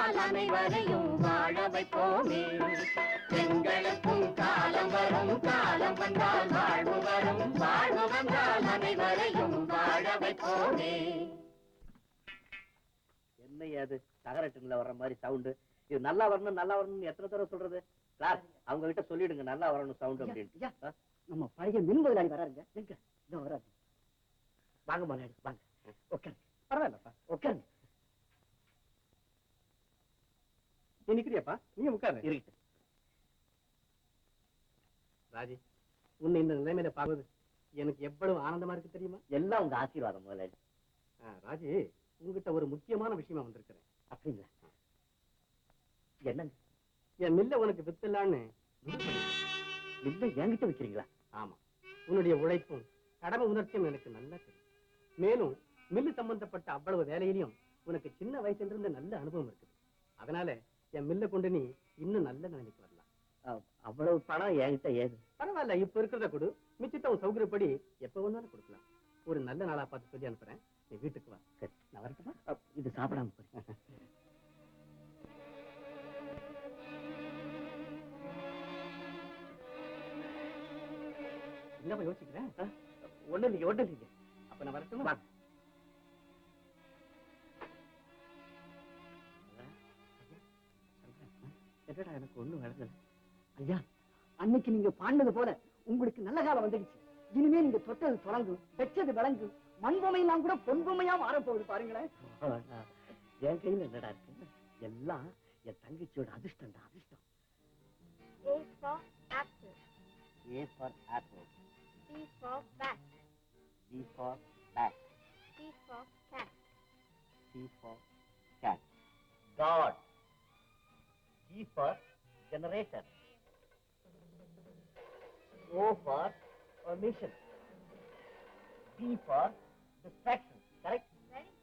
வந்தால் அனைவரையும் வாழ வைப்போமே. எங்களுக்கும் காலம் வரும், காலம் வந்தால் வாழ்வு வரும், வாழ்வு வந்தால் அனைவரையும் வாழ வைப்போமே. என்ன அது தகரட்டுல வர்ற மாதிரி சவுண்டு? இது நல்லா வரணும் நல்லா வரணும்னு எத்தனை தடவை சொல்றது? சார் அவங்க கிட்ட சொல்லிடுங்க நல்லா வரணும் சவுண்ட் அப்படின்னு. நம்ம பழைய மின் முதலாளி வராருங்க. எங்க இன்னும் வராது. வாங்க முதலாளி வாங்க. உட்காருங்க. பரவாயில்லப்பா உட்காருங்க. நீ நிக்கிறியாப்பா? நீங்க உட்காரு. இருக்கு ராஜி, உன்னை இந்த நிலைமையில பார்ப்பது எனக்கு எவ்வளவு ஆனந்தமா இருக்கு தெரியுமா? எல்லாம் உங்க ஆசீர்வாதம் முதலாளி. ராஜி, உங்ககிட்ட ஒரு முக்கியமான விஷயமா வந்திருக்கிறேன். அப்படிங்களா? என்னங்க? என் மில்ல உனக்கு வித்துலான்னு மில்ல என்கிட்ட வைக்கிறீங்களா? ஆமா, உன்னுடைய உழைப்பும் கடமை உணர்ச்சியும் எனக்கு நல்லா தெரியும். மேலும் மில்லு சம்பந்தப்பட்ட அவ்வளவு வேலையிலையும் உனக்கு சின்ன வயசுல இருந்து நல்ல அனுபவம் இருக்குது. அதனால என் மில்ல கொண்டு நீ இன்னும் நல்ல நிலைமைக்கு வரலாம். அவ்வளவு பணம் என்கிட்ட ஏது? பரவாயில்ல, இப்ப இருக்கிறத கொடு. மிச்சத்தை உன் சௌகரியப்படி எப்ப வேணாலும் கொடுக்கலாம். ஒரு நல்ல நாளா பார்த்து சொல்லி அனுப்புறேன். நீ வீட்டுக்கு வா. சரி, நான் வரட்டுமா? இது சாப்பிடாம போய். என்னப்பா யோசிக்கிறேன்? ஒண்ணு இல்லைங்க ஒண்ணு இல்லைங்க. அப்ப நான் வரட்டுமா? என்னடா எனக்கு ஒண்ணும் விளங்கல. ஐயா, அன்னைக்கு நீங்க பாடினது போல உங்களுக்கு நல்ல காலம் வந்துடுச்சு. இனிமே நீங்க தொட்டது தொடங்கும், வெச்சது விளங்கும், மண்பொமையெல்லாம் கூட பொன்பொமையா மாறப்போகுது பாருங்களேன். என் கையில என்னடா இருக்கு? எல்லாம் என் தங்கச்சியோட அதிர்ஷ்டம் தான். அதிர்ஷ்டம். A for apple. A for apple. B for bat. B for bat. C for cat. C for cat. God. G for generator. O for omission. D for distraction. Correct? Very good.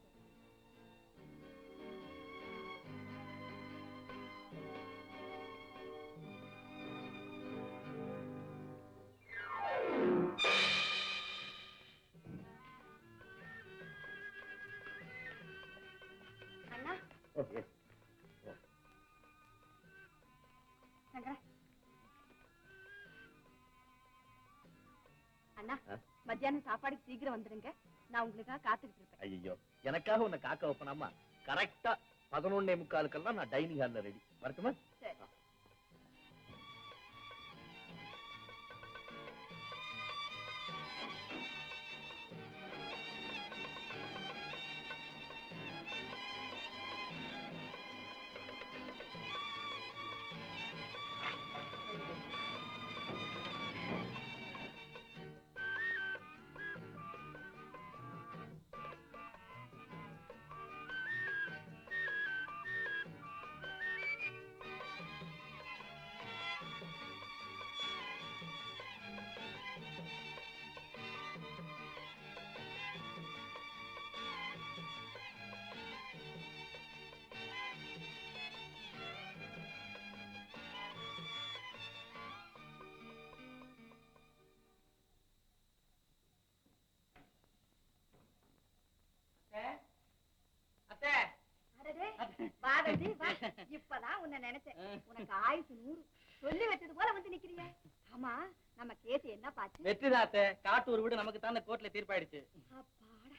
Anna, Oh, yes. சங்கரா. அண்ணா, மத்தியானம் சாப்பாடுக்கு சீக்கிரம் வந்துடுங்க. நான் உங்களுக்காக காத்துக்கிட்டு இருப்பேன். ஐயோ, எனக்காக உன்னை காக்க வைப்பனாமா? கரெக்டா 11:45 நான் டைனிங் ஹால்ல ரெடி. வரட்டுமா? சரி. அடடே, வா தம்பி, வா. இப்பதான் உன்னை நினைச்சேன். உனக்கு ஆயுசு 100. சொல்லி வச்சது போல வந்து நிக்கிறியே. ஆமா, நம்ம கேஸ் என்ன பாச்சு? வெற்றிதாத்த காட்டூர் வீடு நமக்கு தான் கோர்ட்ல தீர்ப்பாயிடுச்சு. அப்பாடா,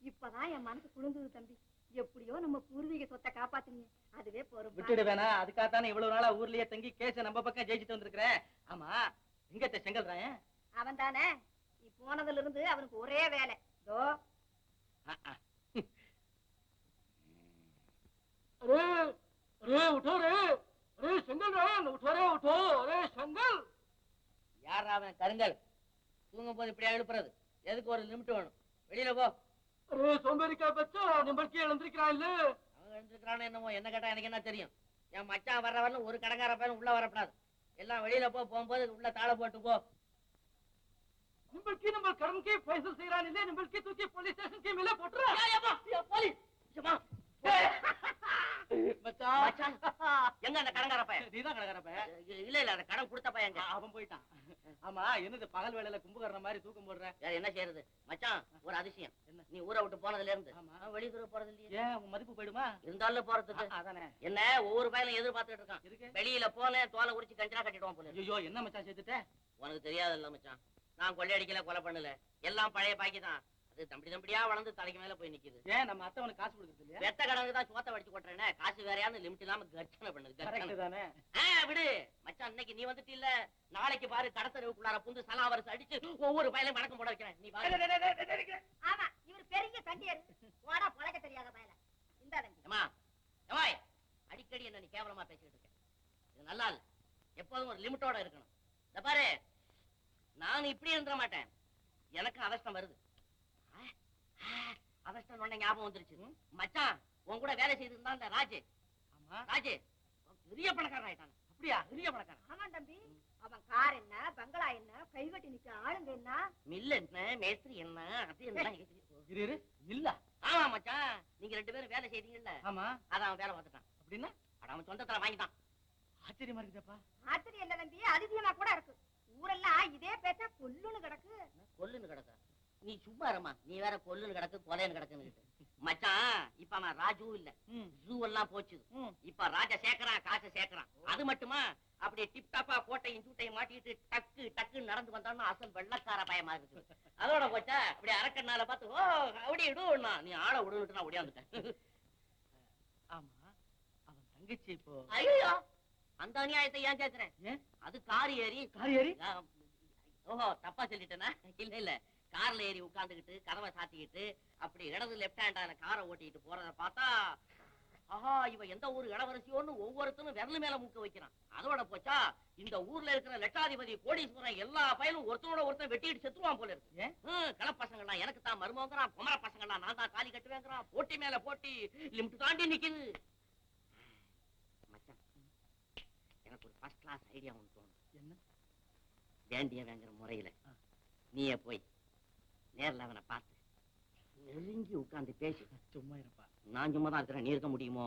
இப்பதான் என் மனசு குளிர்ந்தது தம்பி. எப்படியோ நம்ம பூர்வீக சொத்தை காப்பாத்துனீங்க. அதுவே போறோம். விட்டுடுவேனா? அதுக்காகத்தானே இவ்வளவு நாளா ஊர்லயே தங்கி கேஸ நம்ம பக்கம் ஜெயிச்சுட்டு வந்திருக்கிறேன். ஆமா, எங்க செங்கல்றாயன்? அவன் தானே, நீ போனதுல இருந்து அவனுக்கு ஒரே வேலை. தோ अरे अरे उठो रे, अरे संगल रान उठो रे, उठो, अरे संगल. யார் அவன்? கருங்கல். தூங்கும் போது இப்படியா எழுப்புறது? எதுக்கு ஒரு லிமிட் வேணும்? வெளியில போ. अरे सोमवारी का बच्चा निम्बल की எழுந்திருக்கிறான் இல்ல? அவன் எழுந்திருக்கிறானோ என்னமோ, என்ன கேட்டா எனக்கு என்ன தெரியும்? என் மச்சான் வர்றவன்னு ஒரு கடங்கார பையன் உள்ள வரப்படாது. எல்லாம் வெளியில போ. போகும்போது உள்ள தாள போட்டு போ. निम्बल की नंबर कर्म के फैसल செய்றான் இல்ல? निम्बल की तू की पुलिस स्टेशन के मिले போட்ற. போலீஸ் மச்சான், எங்க அந்த கடங்கார பையன்? நீதான் கடற்கரை பையன். இல்ல இல்ல, அந்த கடன் கொடுத்த பையன் எங்க? அவன் போயிட்டான். ஆமா, என்னது பகல் வேலையில கும்புகர்ற மாதிரி தூக்கம் போடுற? வேற என்ன செய்யறது மச்சான்? ஒரு அதிசயம். என்ன? நீ ஊரை விட்டு போனதுல இருந்து ஆமா. வெளியூர் போறது இல்லையே. ஏன் உன் மதிப்பு போயிடுமா? இருந்தாலும் போறதுக்கு அதானே. என்ன ஒவ்வொரு பையனும் எதிர்பார்த்துட்டு இருக்கான். இருக்கு. வெளியில போனேன், தோலை உரிச்சு கஞ்சனா கட்டிடுவான் போல இருக்கு. ஐயோ, என்ன மச்சான் சேர்த்துட்ட? உனக்கு தெரியாது இல்ல மச்சான், நான் கொள்ளையடிக்கல, கொலை பண்ணல, எல்லாம் பழைய பாக்கி தான். அது தம்பியா வளர்ந்து தலைக்கு மேல போய் நிக்குது. ஏன் நம்ம அத்தை உனக்கு காசு கொடுக்குறது இல்லையா? வெத்த கடனுக்கு தான் சோத்த வடிச்சு கொட்டுறேனே, காசு வேறையான்னு லிமிட் இல்லாம கர்ச்சனை பண்ணுது. கரெக்ட் தானே? விடு மச்சான், இன்னைக்கு நீ வந்துட்டு இல்ல, நாளைக்கு பாரு கடத்தரவுக்குள்ளார புந்து சலாவரசு அடிச்சு ஒவ்வொரு பையனையும் வணக்கம் போட வைக்கிறேன். நீ பாரு. ஆமா, இவர் பெரிய தண்டியர். போடா பழக்க தெரியாத பயல. இந்த தம்பி. ஏமா ஏமாய், அடிக்கடி என்ன நீ கேவலமா பேசிட்டு இருக்க, இது நல்லா இல்ல. எப்போதும் ஒரு லிமிட்டோட இருக்கணும். இந்த பாரு, நான் இப்படி இருந்துட மாட்டேன், எனக்கு அவஸ்தம் வருது. அவஸ்தம் உடனே ஞாபகம் வந்துருச்சு. மச்சான், உன் கூட வேலை செய்து இருந்தா இந்த ராஜு. ஆமா. ராஜு பெரிய பணக்காரன் ஆயிட்டான். அப்படியா? பெரிய பணக்காரன். ஆமா தம்பி, அவன் கார் என்ன, பங்களா என்ன, கைவட்டி நிக்க ஆளுங்க என்ன, மில் என்ன, மேஸ்திரி என்ன, அது என்ன? இரு இல்ல. ஆமா மச்சான், நீங்க 2 பேரும் வேலை செய்தீங்கல்ல, ஆமா. அதான் அவன் வேலை பார்த்துட்டான். அப்படின்னா அட, அவன் சொந்தத்துல வாங்கிட்டான். ஆச்சரியமா இருக்குதப்பா. ஆச்சரியம் இல்ல தம்பி, அதிசயமா கூட இருக்கு. ஊரெல்லாம் இதே பேச்சா கொல்லுன்னு கிடக்கு. கொல்லுன்னு கிடக்க, நீ சும்மா இருமா. நீ வேற கொல்லுன்னு கிடக்கு, கொலைன்னு கிடக்குன்னு. மச்சான், இப்ப அவன் ராஜு இல்ல, ஜூ எல்லாம் போச்சு. இப்ப ராஜா சேர்க்கறான், காசை சேர்க்கறான். அது மட்டுமா, அப்படியே டிப் டாப்பா கோட்டையும் சூட்டையும் மாட்டிட்டு டக்கு டக்குன்னு நடந்து வந்தான்னு அசல் வெள்ளக்கார பயமா இருக்கு. அதோட போச்சா, அப்படியே அரக்கண்ணால பார்த்து ஓ அப்படி விடுனா, நீ ஆள விடுன்னு நான் ஓடியாந்துட்டேன். ஆமா, அவன் தங்கச்சி இப்போ. ஐயோ, அந்த அநியாயத்தை ஏன் கேக்குறேன்? ஏன்? அது கார் ஏறி. கார் ஏறி? ஓஹோ, தப்பா சொல்லிட்டேனா? இல்ல இல்ல, கார்ல ஏறி உட்கார்ந்துகிட்டு கதவை சாத்திக்கிட்டு அப்படி இடது லெப்ட் ஹேண்டால காரை ஓட்டிட்டு போறத பார்த்தா, ஆஹா, இவ எந்த ஊர் இளவரசியோன்னு ஒவ்வொருத்தனும் விரல் மேல மூக்க வைக்கிறான். அதோட போச்சா, இந்த ஊர்ல இருக்கிற லட்சாதிபதி கோடீஸ்வரன் எல்லா பயலும் ஒருத்தனோட ஒருத்தன் வெட்டிட்டு செத்துவான் போல இருக்கு. களப்பசங்கள்லாம் எனக்கு தான் மருமகங்கிறான், குமர பசங்கள்லாம் நான் தான் தாலி கட்டுவேங்கிறான். போட்டி மேல போட்டி, லிமிட் தாண்டி நிக்குது. மச்சான், எனக்கு ஒரு ஃபர்ஸ்ட் கிளாஸ் ஐடியா ஒன்று தோணும். என்ன? வேண்டிய வேங்கிற முறையில நீயே போய் நேர்ல அவனை பார்த்து நெருங்கி உட்கார்ந்து பேசி. சும்மா இருப்பா. நான் சும்மா தான் இருக்கிறேன், நீ இருக்க முடியுமோ?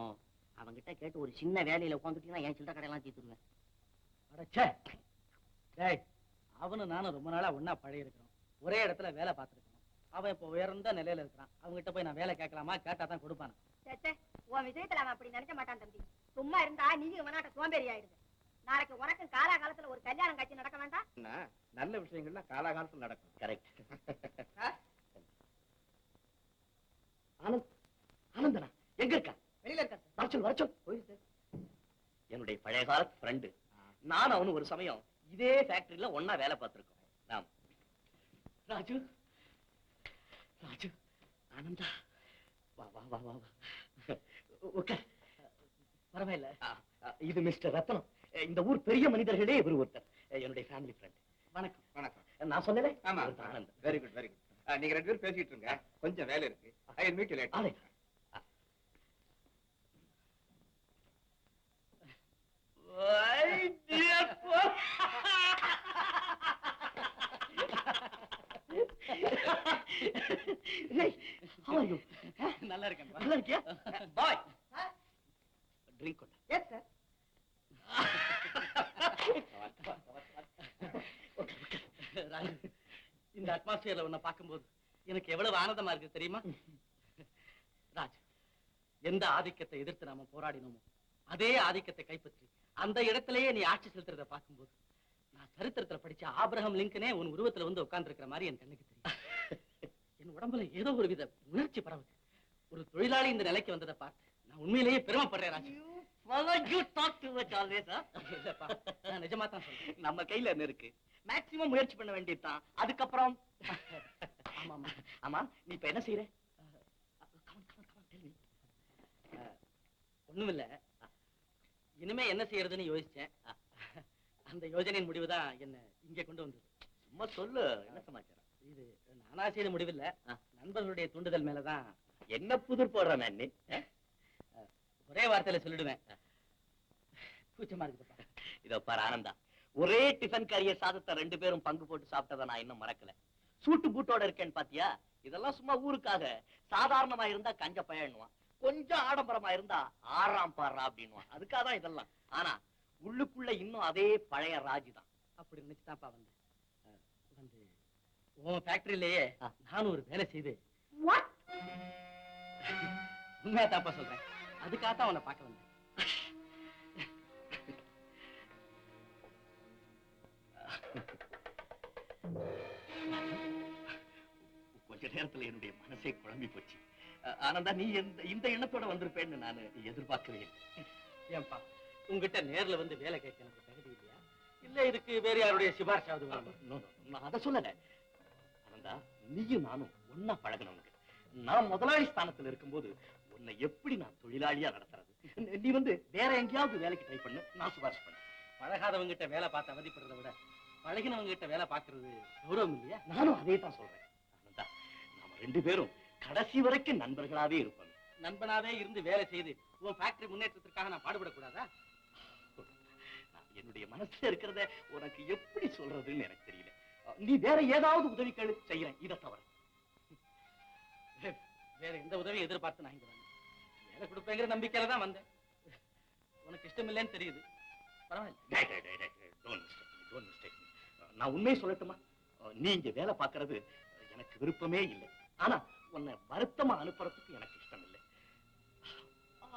அவங்கிட்ட கேட்டு ஒரு சின்ன வேலையில உட்காந்துட்டீங்கன்னா என் சில்லறை கடையெல்லாம் தீத்துருவேன். அடச்சே, டேய், அவனும் நானும் ரொம்ப நாளா ஒன்னா பழகி இருக்கிறோம், ஒரே இடத்துல வேலை பார்த்துருக்கோம். அவன் இப்ப உயர்ந்த நிலையில இருக்கிறான். அவங்ககிட்ட போய் நான் வேலை கேட்கலாமா? கேட்டா தான் கொடுப்பானு. சேச்சே, உன் விஷயத்துல அவன் அப்படி நினைக்க மாட்டான் தம்பி. சும்மா இருந்தா நீ இவனாட்ட சோம்பேறி ஆயிடுது. நாளைக்கு உனக்கும் காலாகாலத்துல ஒரு கல்யாணம் காட்சி நடக்க வேண்டாம்? நல்ல விஷயங்கள்லாம் காலாகாலத்துல நடக்கும். கரெக்ட். ஆனந்த், ஆனந்தனா எங்க இருக்கா? வெளியில இருக்கா சார்? வரச்சொல் வரச்சொல். போயிரு சார். என்னுடைய பழைய காலத்து ஃப்ரெண்டு. நான் அவனு ஒரு சமயம் இதே ஃபேக்டரியில ஒன்னா வேலை பார்த்திருக்கோம். நாம் ராஜு, ராஜு, ஆனந்தா, வா வா வா வா வா. ஓகே, பரவாயில்ல. இது மிஸ்டர் ரத்னம். இந்த ஊர் பெரிய மனிதர்களே இவர் ஒருத்தர், என்னுடைய ஃபேமிலி ஃப்ரெண்ட். வணக்கம். வணக்கம். நான் சொன்னேன். ஆமா, Anand. Very good very good. நீங்க 2 பேரும் பேசிட்டு இருங்க, கொஞ்சம் வேலை இருக்கு. I will meet you later. ஆலே. நல்லா இருக்கேன். நல்லா இருக்கியா? பாய், ட்ரிங்க் கொண்டா. Yes sir. ராஜு, இந்த அட்மாஸ்பியர்ல உன்னை பார்க்கும்போது எனக்கு எவ்வளவு ஆனந்தமா இருக்கு தெரியுமா? ராஜ், எந்த ஆதிக்கத்தை எதிர்த்து நாம போராடினோமோ அதே ஆதிக்கத்தை கைப்பற்றி அந்த இடத்திலேயே நீ ஆட்சி செலுத்துறத பார்க்கும்போது நான் சரித்திரத்துல படிச்ச ஆபிரகாம் லிங்கனே உன் உருவத்துல வந்து உட்கார்ந்து இருக்கிற மாதிரி என் கண்ணுக்கு தெரியும். என் உடம்புல ஏதோ ஒரு வித உணர்ச்சி பரவுது. ஒரு தொழிலாளி இந்த நிலைக்கு வந்ததை பார்த்து நான் உண்மையிலேயே பெருமைப்படுறேன் Raju. You talk too much always, huh? இல்லப்பா, நான் நிஜமா தான் சொல்றேன். நம்ம கையில என்ன இருக்கு? மேக்ஸிமம் முயற்சி பண்ண வேண்டியதுதான். அதுக்கப்புறம் ஆமா, ஆமா, நீ இப்ப என்ன செய்யற? ஒண்ணுமில்ல, இனிமே என்ன செய்யறதுன்னு யோசிச்சேன். அந்த யோஜனையின் முடிவுதான் என்ன இங்க கொண்டு வந்தது. சும்மா சொல்லு, என்ன சமாச்சாரம்? இது நானா செய்த முடிவில்ல, நண்பர்களுடைய தூண்டுதல் மேலதான். என்ன புதிர் போடுற நான் நீ? ஒரே வார்த்தையில சொல்லிடுவேன், கூச்சமா இருக்குப்பா. இதோ பாரு ஆனந்தா, ஒரே டிஃபன் கறிய சாதத்தை 2 பேரும் பங்கு போட்டு சாப்பிட்டதை நான் இன்னும் மறக்கல. சூட்டு பூட்டோட இருக்கேன்னு பாத்தியா? இதெல்லாம் சும்மா ஊருக்காக. சாதாரணமா இருந்தா கஞ்ச பயணுவான், கொஞ்சம் ஆடம்பரமா இருந்தா ஆறாம் பாடுறா அப்படின்னுவான். அதுக்காக தான் இதெல்லாம். ஆனா உள்ளுக்குள்ள இன்னும் அதே பழைய ராஜு தான். அப்படி நினைச்சுதான்ப்பா வந்தேன். வந்து உன் ஃபேக்டரியிலேயே நானும் ஒரு வேலை செய்து உண்மையா தாப்பா சொல்றேன். அதுக்காகத்தான் உன்னை பார்க்க வந்தேன். கொஞ்ச நேரத்துல என்னுடைய மனசே குழம்பி போச்சு. ஆனந்தா, நீ இந்த எண்ணத்தோட வந்திருப்பேன்னு நான் எதிர்பார்க்கவே இல்லை. ஏன்பா உங்ககிட்ட நேர்ல வந்து வேலை கேட்க எனக்கு தகுதி இல்லையா? இல்ல இதுக்கு வேற யாருடைய சிபாரிசாவது வேணுமா? நான் அதை சொல்லல. ஆனந்தா, நீயும் நானும் ஒன்னா பழகணுங்க. நான் முதலாளி ஸ்தானத்துல இருக்கும்போது உன்னை எப்படி நான் தொழிலாளியா நடத்துறது? நீ வந்து வேற எங்கேயாவது வேலைக்கு ட்ரை பண்ணு, நான் சிபாரிசு பண்ணேன். பழகாதவங்க கிட்ட வேலை பார்த்து அவதிப்படுறதை விட பழகினவங்க கிட்ட வேலை பார்க்கறது கௌரவம் இல்லையா? நானும் அதே தான் சொல்றேன். ஆனந்தா, நாம 2 பேரும் கடைசி வரைக்கும் நண்பர்களாவே இருப்போம். நண்பனாவே இருந்து வேலை செய்து உன் ஃபேக்டரி முன்னேற்றத்திற்காக நான் பாடுபடக்கூடாதா? என்னுடைய மனசுல இருக்கிறத உனக்கு எப்படி சொல்றதுன்னு எனக்கு தெரியல. நீ வேற ஏதாவது உதவி கேளு, செய்யறேன். இதை தவிர வேற எந்த உதவியும் எதிர்பார்த்து நான் இங்க வந்தேன். வேலை கொடுப்பேங்கிற நம்பிக்கையில தான் வந்தேன். உனக்கு இஷ்டம் இல்லைன்னு தெரியுது. பரவாயில்ல. நான் உண்மையை சொல்லட்டுமா? நீ இங்க வேலை பார்க்கறது எனக்கு விருப்பமே இல்லை. ஆனா உன்னை வருத்தமா அனுப்புறதுக்கு எனக்கு இஷ்டம் இல்லை.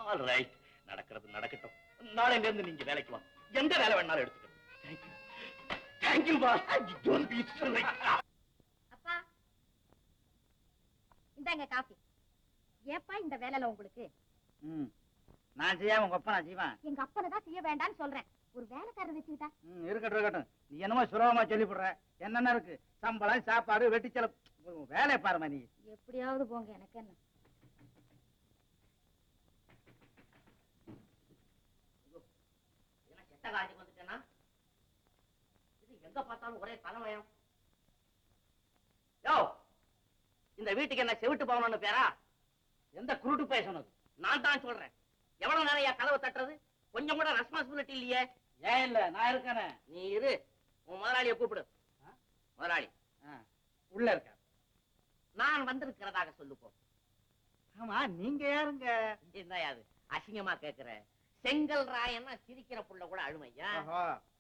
ஆல் ரைட், நடக்கிறது நடக்கட்டும். நாளையில இருந்து நீங்க வேலைக்கு வா. எந்த வேலை வேணாலும் எடுத்துக்கணும். Thank you boss. Don't B chilli. அப்பா, இந்தாங்க காஃபி. ஏப்பா இந்த வேலைல உங்களுக்கு? நான் செய்யாம உங்க அப்பா நான் செய்வேன். எங்க அப்பனை தான் செய்ய வேண்டாம்னு சொல்றேன். ஒரு வேலைக்காரர் வச்சுக்கிட்டா? இருக்கட்டும் இருக்கட்டும். நீ என்னமோ சுலபமா சொல்லிவிடுற. என்னென்ன இருக்கு? சம்பளம், சாப்பாடு, வெட்டி செலவு. வேலையை பாருமா நீ. எப்படியாவது போங்க, எனக்கு என்ன. காலேஜுக்கு வந்துட்டேன்னா இது எங்க பார்த்தாலும் ஒரே தலைமயம். யோ, இந்த வீட்டுக்கு என்ன செவிட்டு போகணும்னு பேரா? எந்த குருட்டு போய் சொன்னது? நான் தான் சொல்றேன். எவ்வளவு நேரம் கதவை தட்டுறது? கொஞ்சம் கூட ரெஸ்பான்சிபிலிட்டி இல்லையே. ஏன் இல்ல, நான் இருக்கேனே. நீ இரு, உன் முதலாளியை கூப்பிடு. முதலாளி உள்ள இருக்க. நான் வந்திருக்கிறதாக சொல்லுப்போம். ஆமா, நீங்க யாருங்க? என்ன அது அசிங்கமா கேக்குற? செங்கல் ராயன்னா சிரிக்கிற புள்ள கூட அழுமையா?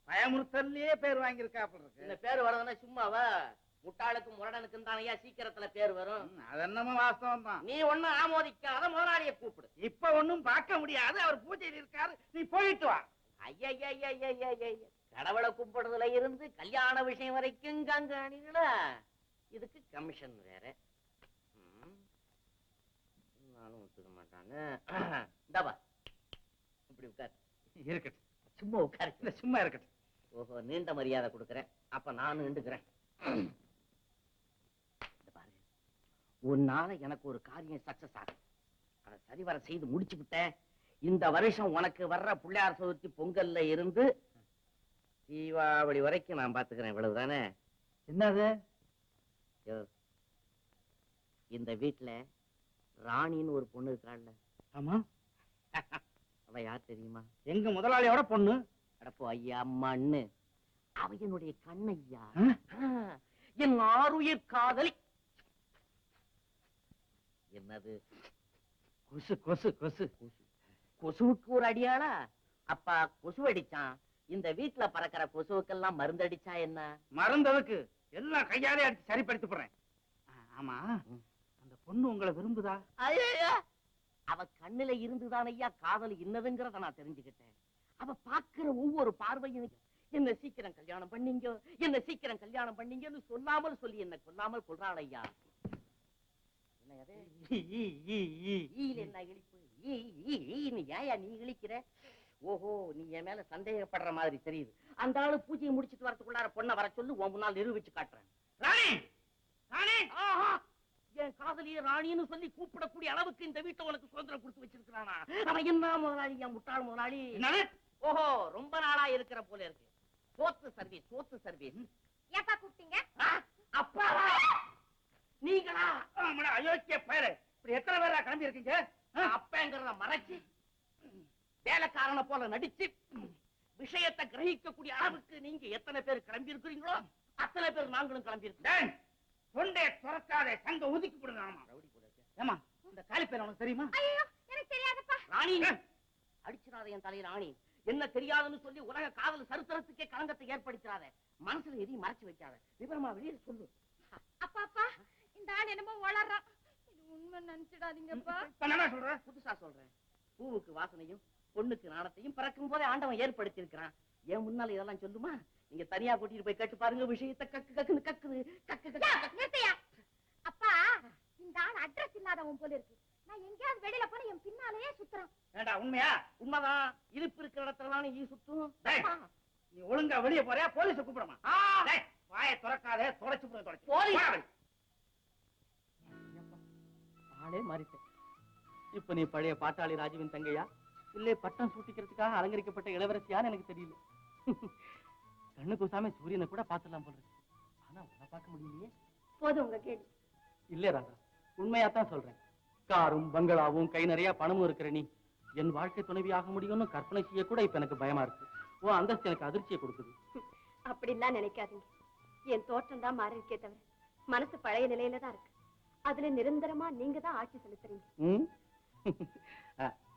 பயமுறுத்தல்லையே பேர் வாங்கியிருக்காப்புல இருக்கு. இந்த பேர் வரதுன்னா சும்மாவா? முட்டாளுக்கும் முரடனுக்கும் தானையா சீக்கிரத்துல பேர் வரும். அது என்னமோ வாஸ்தவம் தான். நீ ஒண்ணும் ஆமோதிக்காத, முதலாளியை கூப்பிடு. இப்ப ஒண்ணும் பார்க்க முடியாது, அவர் பூஜையில் இருக்காரு. நீ போயிட்டு வா. ஐயா, கடவுளை கும்பிடுறதுல இருந்து கல்யாண விஷயம் வரைக்கும் கங்காணிகளா? இதுக்கு கமிஷன் வேற. நானும் ஒத்துக்க மாட்டானு. இந்தாப்பா, இப்படி உட்காரு. இருக்கட்டும், சும்மா உட்காரு. இல்ல சும்மா இருக்கட்டும். ஓஹோ, நீண்ட மரியாதை கொடுக்குறேன். அப்ப நானும் நின்றுக்கிறேன். பாரு, உன்னால எனக்கு ஒரு காரியம் சக்சஸ் ஆகும். அதை சரிவர செய்து முடிச்சு விட்டேன். இந்த வருஷம் உனக்கு வர்ற பிள்ளையார் சதுர்த்தி பொங்கல்ல இருந்து தீபாவளி வரைக்கும் நான் பாத்துக்கிறேன். இவ்வளவுதானே? என்னது? இந்த வீட்டுல ராணின்னு ஒரு பொண்ணு இருக்காள்ல? ஆமா. அவ யார் தெரியுமா? எங்க முதலாளியோட பொண்ணு. அடப்போ ஐயா, மண்ணு. அவ என்னுடைய கண்ணையா, என் ஆருயிர் காதலி. என்னது? கொசு கொசு கொசு. கொசுவுக்கு ஒரு அடியாளா? அப்பா கொசு அடிச்சான். இந்த வீட்டுல பறக்கிற கொசுவுக்கெல்லாம் மருந்து அடிச்சா என்ன? மருந்ததுக்கு எல்லாம் கையாலே அடிச்சு சரிப்படுத்தி போடுறேன். ஆமா, அந்த பொண்ணு உங்களை விரும்புதா? ஐயா, அவ கண்ணுல இருந்துதான் ஐயா காதல் இன்னதுங்கிறத நான் தெரிஞ்சுக்கிட்டேன். அவ பாக்குற ஒவ்வொரு பார்வையும் என்ன சீக்கிரம் கல்யாணம் பண்ணீங்க, என்ன சீக்கிரம் கல்யாணம் பண்ணீங்கன்னு சொல்லாமல் சொல்லி என்ன கொல்லாமல் கொள்றாள் ஐயா. என்ன இழிப்பு? ஏயா நீ இழிக்கிற? ஓஹோ, நீ என் மேல சந்தேகப்படுற மாதிரி தெரியுது. அந்த ஆளு பூஜையை முடிச்சிட்டு வரதுக்குள்ளார பொண்ணை வர சொல்லு, உன் முன்னால் நிரூபிச்சு காட்டுறேன். ராணி, ராணி, ஆஹா, என் காதலிய ராணின்னு சொல்லி கூப்பிடக்கூடிய அளவுக்கு இந்த வீட்டை உனக்கு சுதந்திரம் கொடுத்து வச்சிருக்கானா? அவன் என்ன முதலாளி? என் முட்டாள் முதலாளி. ஓஹோ, ரொம்ப நாளா இருக்கிற போல இருக்கு. சோத்து சர்வீஸ், சோத்து சர்வீஸ். ஏப்பா கூப்பிட்டீங்க? அப்பா நீங்களா? அயோக்கிய பேரு. இப்படி எத்தனை பேரா கிளம்பி இருக்கீங்க? அப்பங்கிறத மறைச்சு வேலைக்காரனை போல நடிச்சு விஷயத்தை கிரகிக்கக்கூடிய அளவுக்கு நீங்க எத்தனை பேர் கிளம்பி இருக்கிறீங்களோ அத்தனை பேர் நாங்களும் கிளம்பி இருக்கோம். தொண்டை துறக்காதே, சங்க ஒதுக்கி கொடுங்க. ஆமா, ஏமா இந்த காலி பேர் உனக்கு தெரியுமா? ஐயோ, எனக்கு தெரியாதப்பா. ராணி அடிச்சிடாத என் தலையில ஆணி. என்ன தெரியாதுன்னு சொல்லி உலக காதல் சரித்திரத்துக்கே களங்கத்தை ஏற்படுத்தாத. மனசுல எதையும் மறைச்சு வைக்காத. விவரமா வெளியே சொல்லு. அப்பா அப்பா, இந்த ஆள் என்னமோ வளர்றான். இது உண்மை நினைச்சிடாதீங்கப்பா. புதுசா சொல்றேன். பூவுக்கு வாசனையும் பொண்ணுக்கு நாணத்தையும் பிறக்கும் போதே ஆண்டவன் ஏற்படுத்தி இருக்கிறான். ஏன் முன்னால இதெல்லாம் சொல்லுமா? நீங்க தனியா கூட்டிட்டு போய் கேட்டு பாருங்க. விஷயத்தை கக்கு கக்குன்னு கக்குது. நிறுத்தையா அப்பா. இந்த ஆள் அட்ரஸ் இல்லாதவன் போல இருக்கு. நான் எங்கேயாவது வெளியில போன என் பின்னாலேயே சுத்துறான். ஏண்டா உண்மையா? உண்மைதான். இருப்பு இருக்கிற இடத்துல ஈ சுத்தும். நீ ஒழுங்கா வெளியே போறியா? போலீஸ கூப்பிடமா? வாயை திறக்காத, தொலைச்சு தொலைச்சு. போலீஸ் ஆளே மாறிட்டேன். இப்ப நீ பழைய பாட்டாளி ராஜுவின் தங்கையா, இல்ல பட்டம் சூட்டிக்கிறதுக்காக அலங்கரிக்கப்பட்ட இளவரசியான்னு எனக்கு தெரியல. கண்ணு கூசாம சூரியனை கூட பாத்துடலாம் போல இருக்கு. ஆனா உன்னை பார்க்க முடியலையே. போதும் உங்க கேள்வி. இல்ல ராதா, உண்மையாத்தான் சொல்றேன். காரும் பங்களாவும் கை நிறைய பணமும் இருக்கிற நீ என் வாழ்க்கை துணைவி ஆக முடியும்னு கற்பனை செய்ய கூட இப்ப எனக்கு பயமா இருக்கு. உன் அந்தஸ்து எனக்கு அதிர்ச்சியை கொடுக்குது. அப்படின்லாம் நினைக்காதீங்க. என் தோற்றம் தான் மாறி இருக்கே தவிர மனசு பழைய நிலையில தான் இருக்கு. அதுல நிரந்தரமா நீங்க தான் ஆட்சி செலுத்துறீங்க.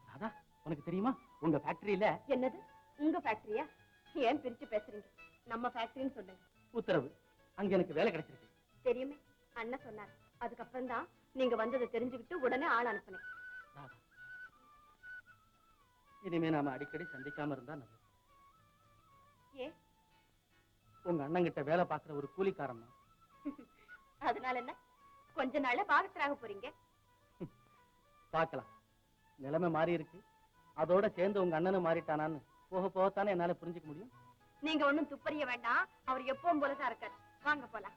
ராதா, உனக்கு தெரியுமா உங்க ஃபேக்டரியில? என்னது உங்க ஃபேக்டரியா? ஏன் பிரிச்சு பேசுறீங்க? நம்ம ஃபேக்டரின்னு சொல்லுங்க. உத்தரவு. அங்க எனக்கு வேலை கிடைச்சிருக்கு. தெரியுமே, அண்ணன் சொன்னார். அதுக்கப்புறம் தான் நீங்க வந்ததை தெரிஞ்சுக்கிட்டு உடனே ஆள் அனுப்புனேன். இனிமே நாம அடிக்கடி சந்திக்காம இருந்தா நல்லது. ஏ, உங்க அண்ணன் கிட்ட வேலை பார்க்கிற ஒரு கூலிக்காரன் தான். அதனால என்ன? கொஞ்ச நாள்ல பாகத்தராக போறீங்க. பார்க்கலாம். நிலைமை மாறி இருக்கு. அதோட சேர்ந்து உங்க அண்ணனும் மாறிட்டானான்னு போக போகத்தானே என்னால புரிஞ்சுக்க முடியும். நீங்க ஒண்ணும் துப்பறிய வேண்டாம். அவர் எப்பவும் போலதான் இருக்காரு. வாங்க போலாம்.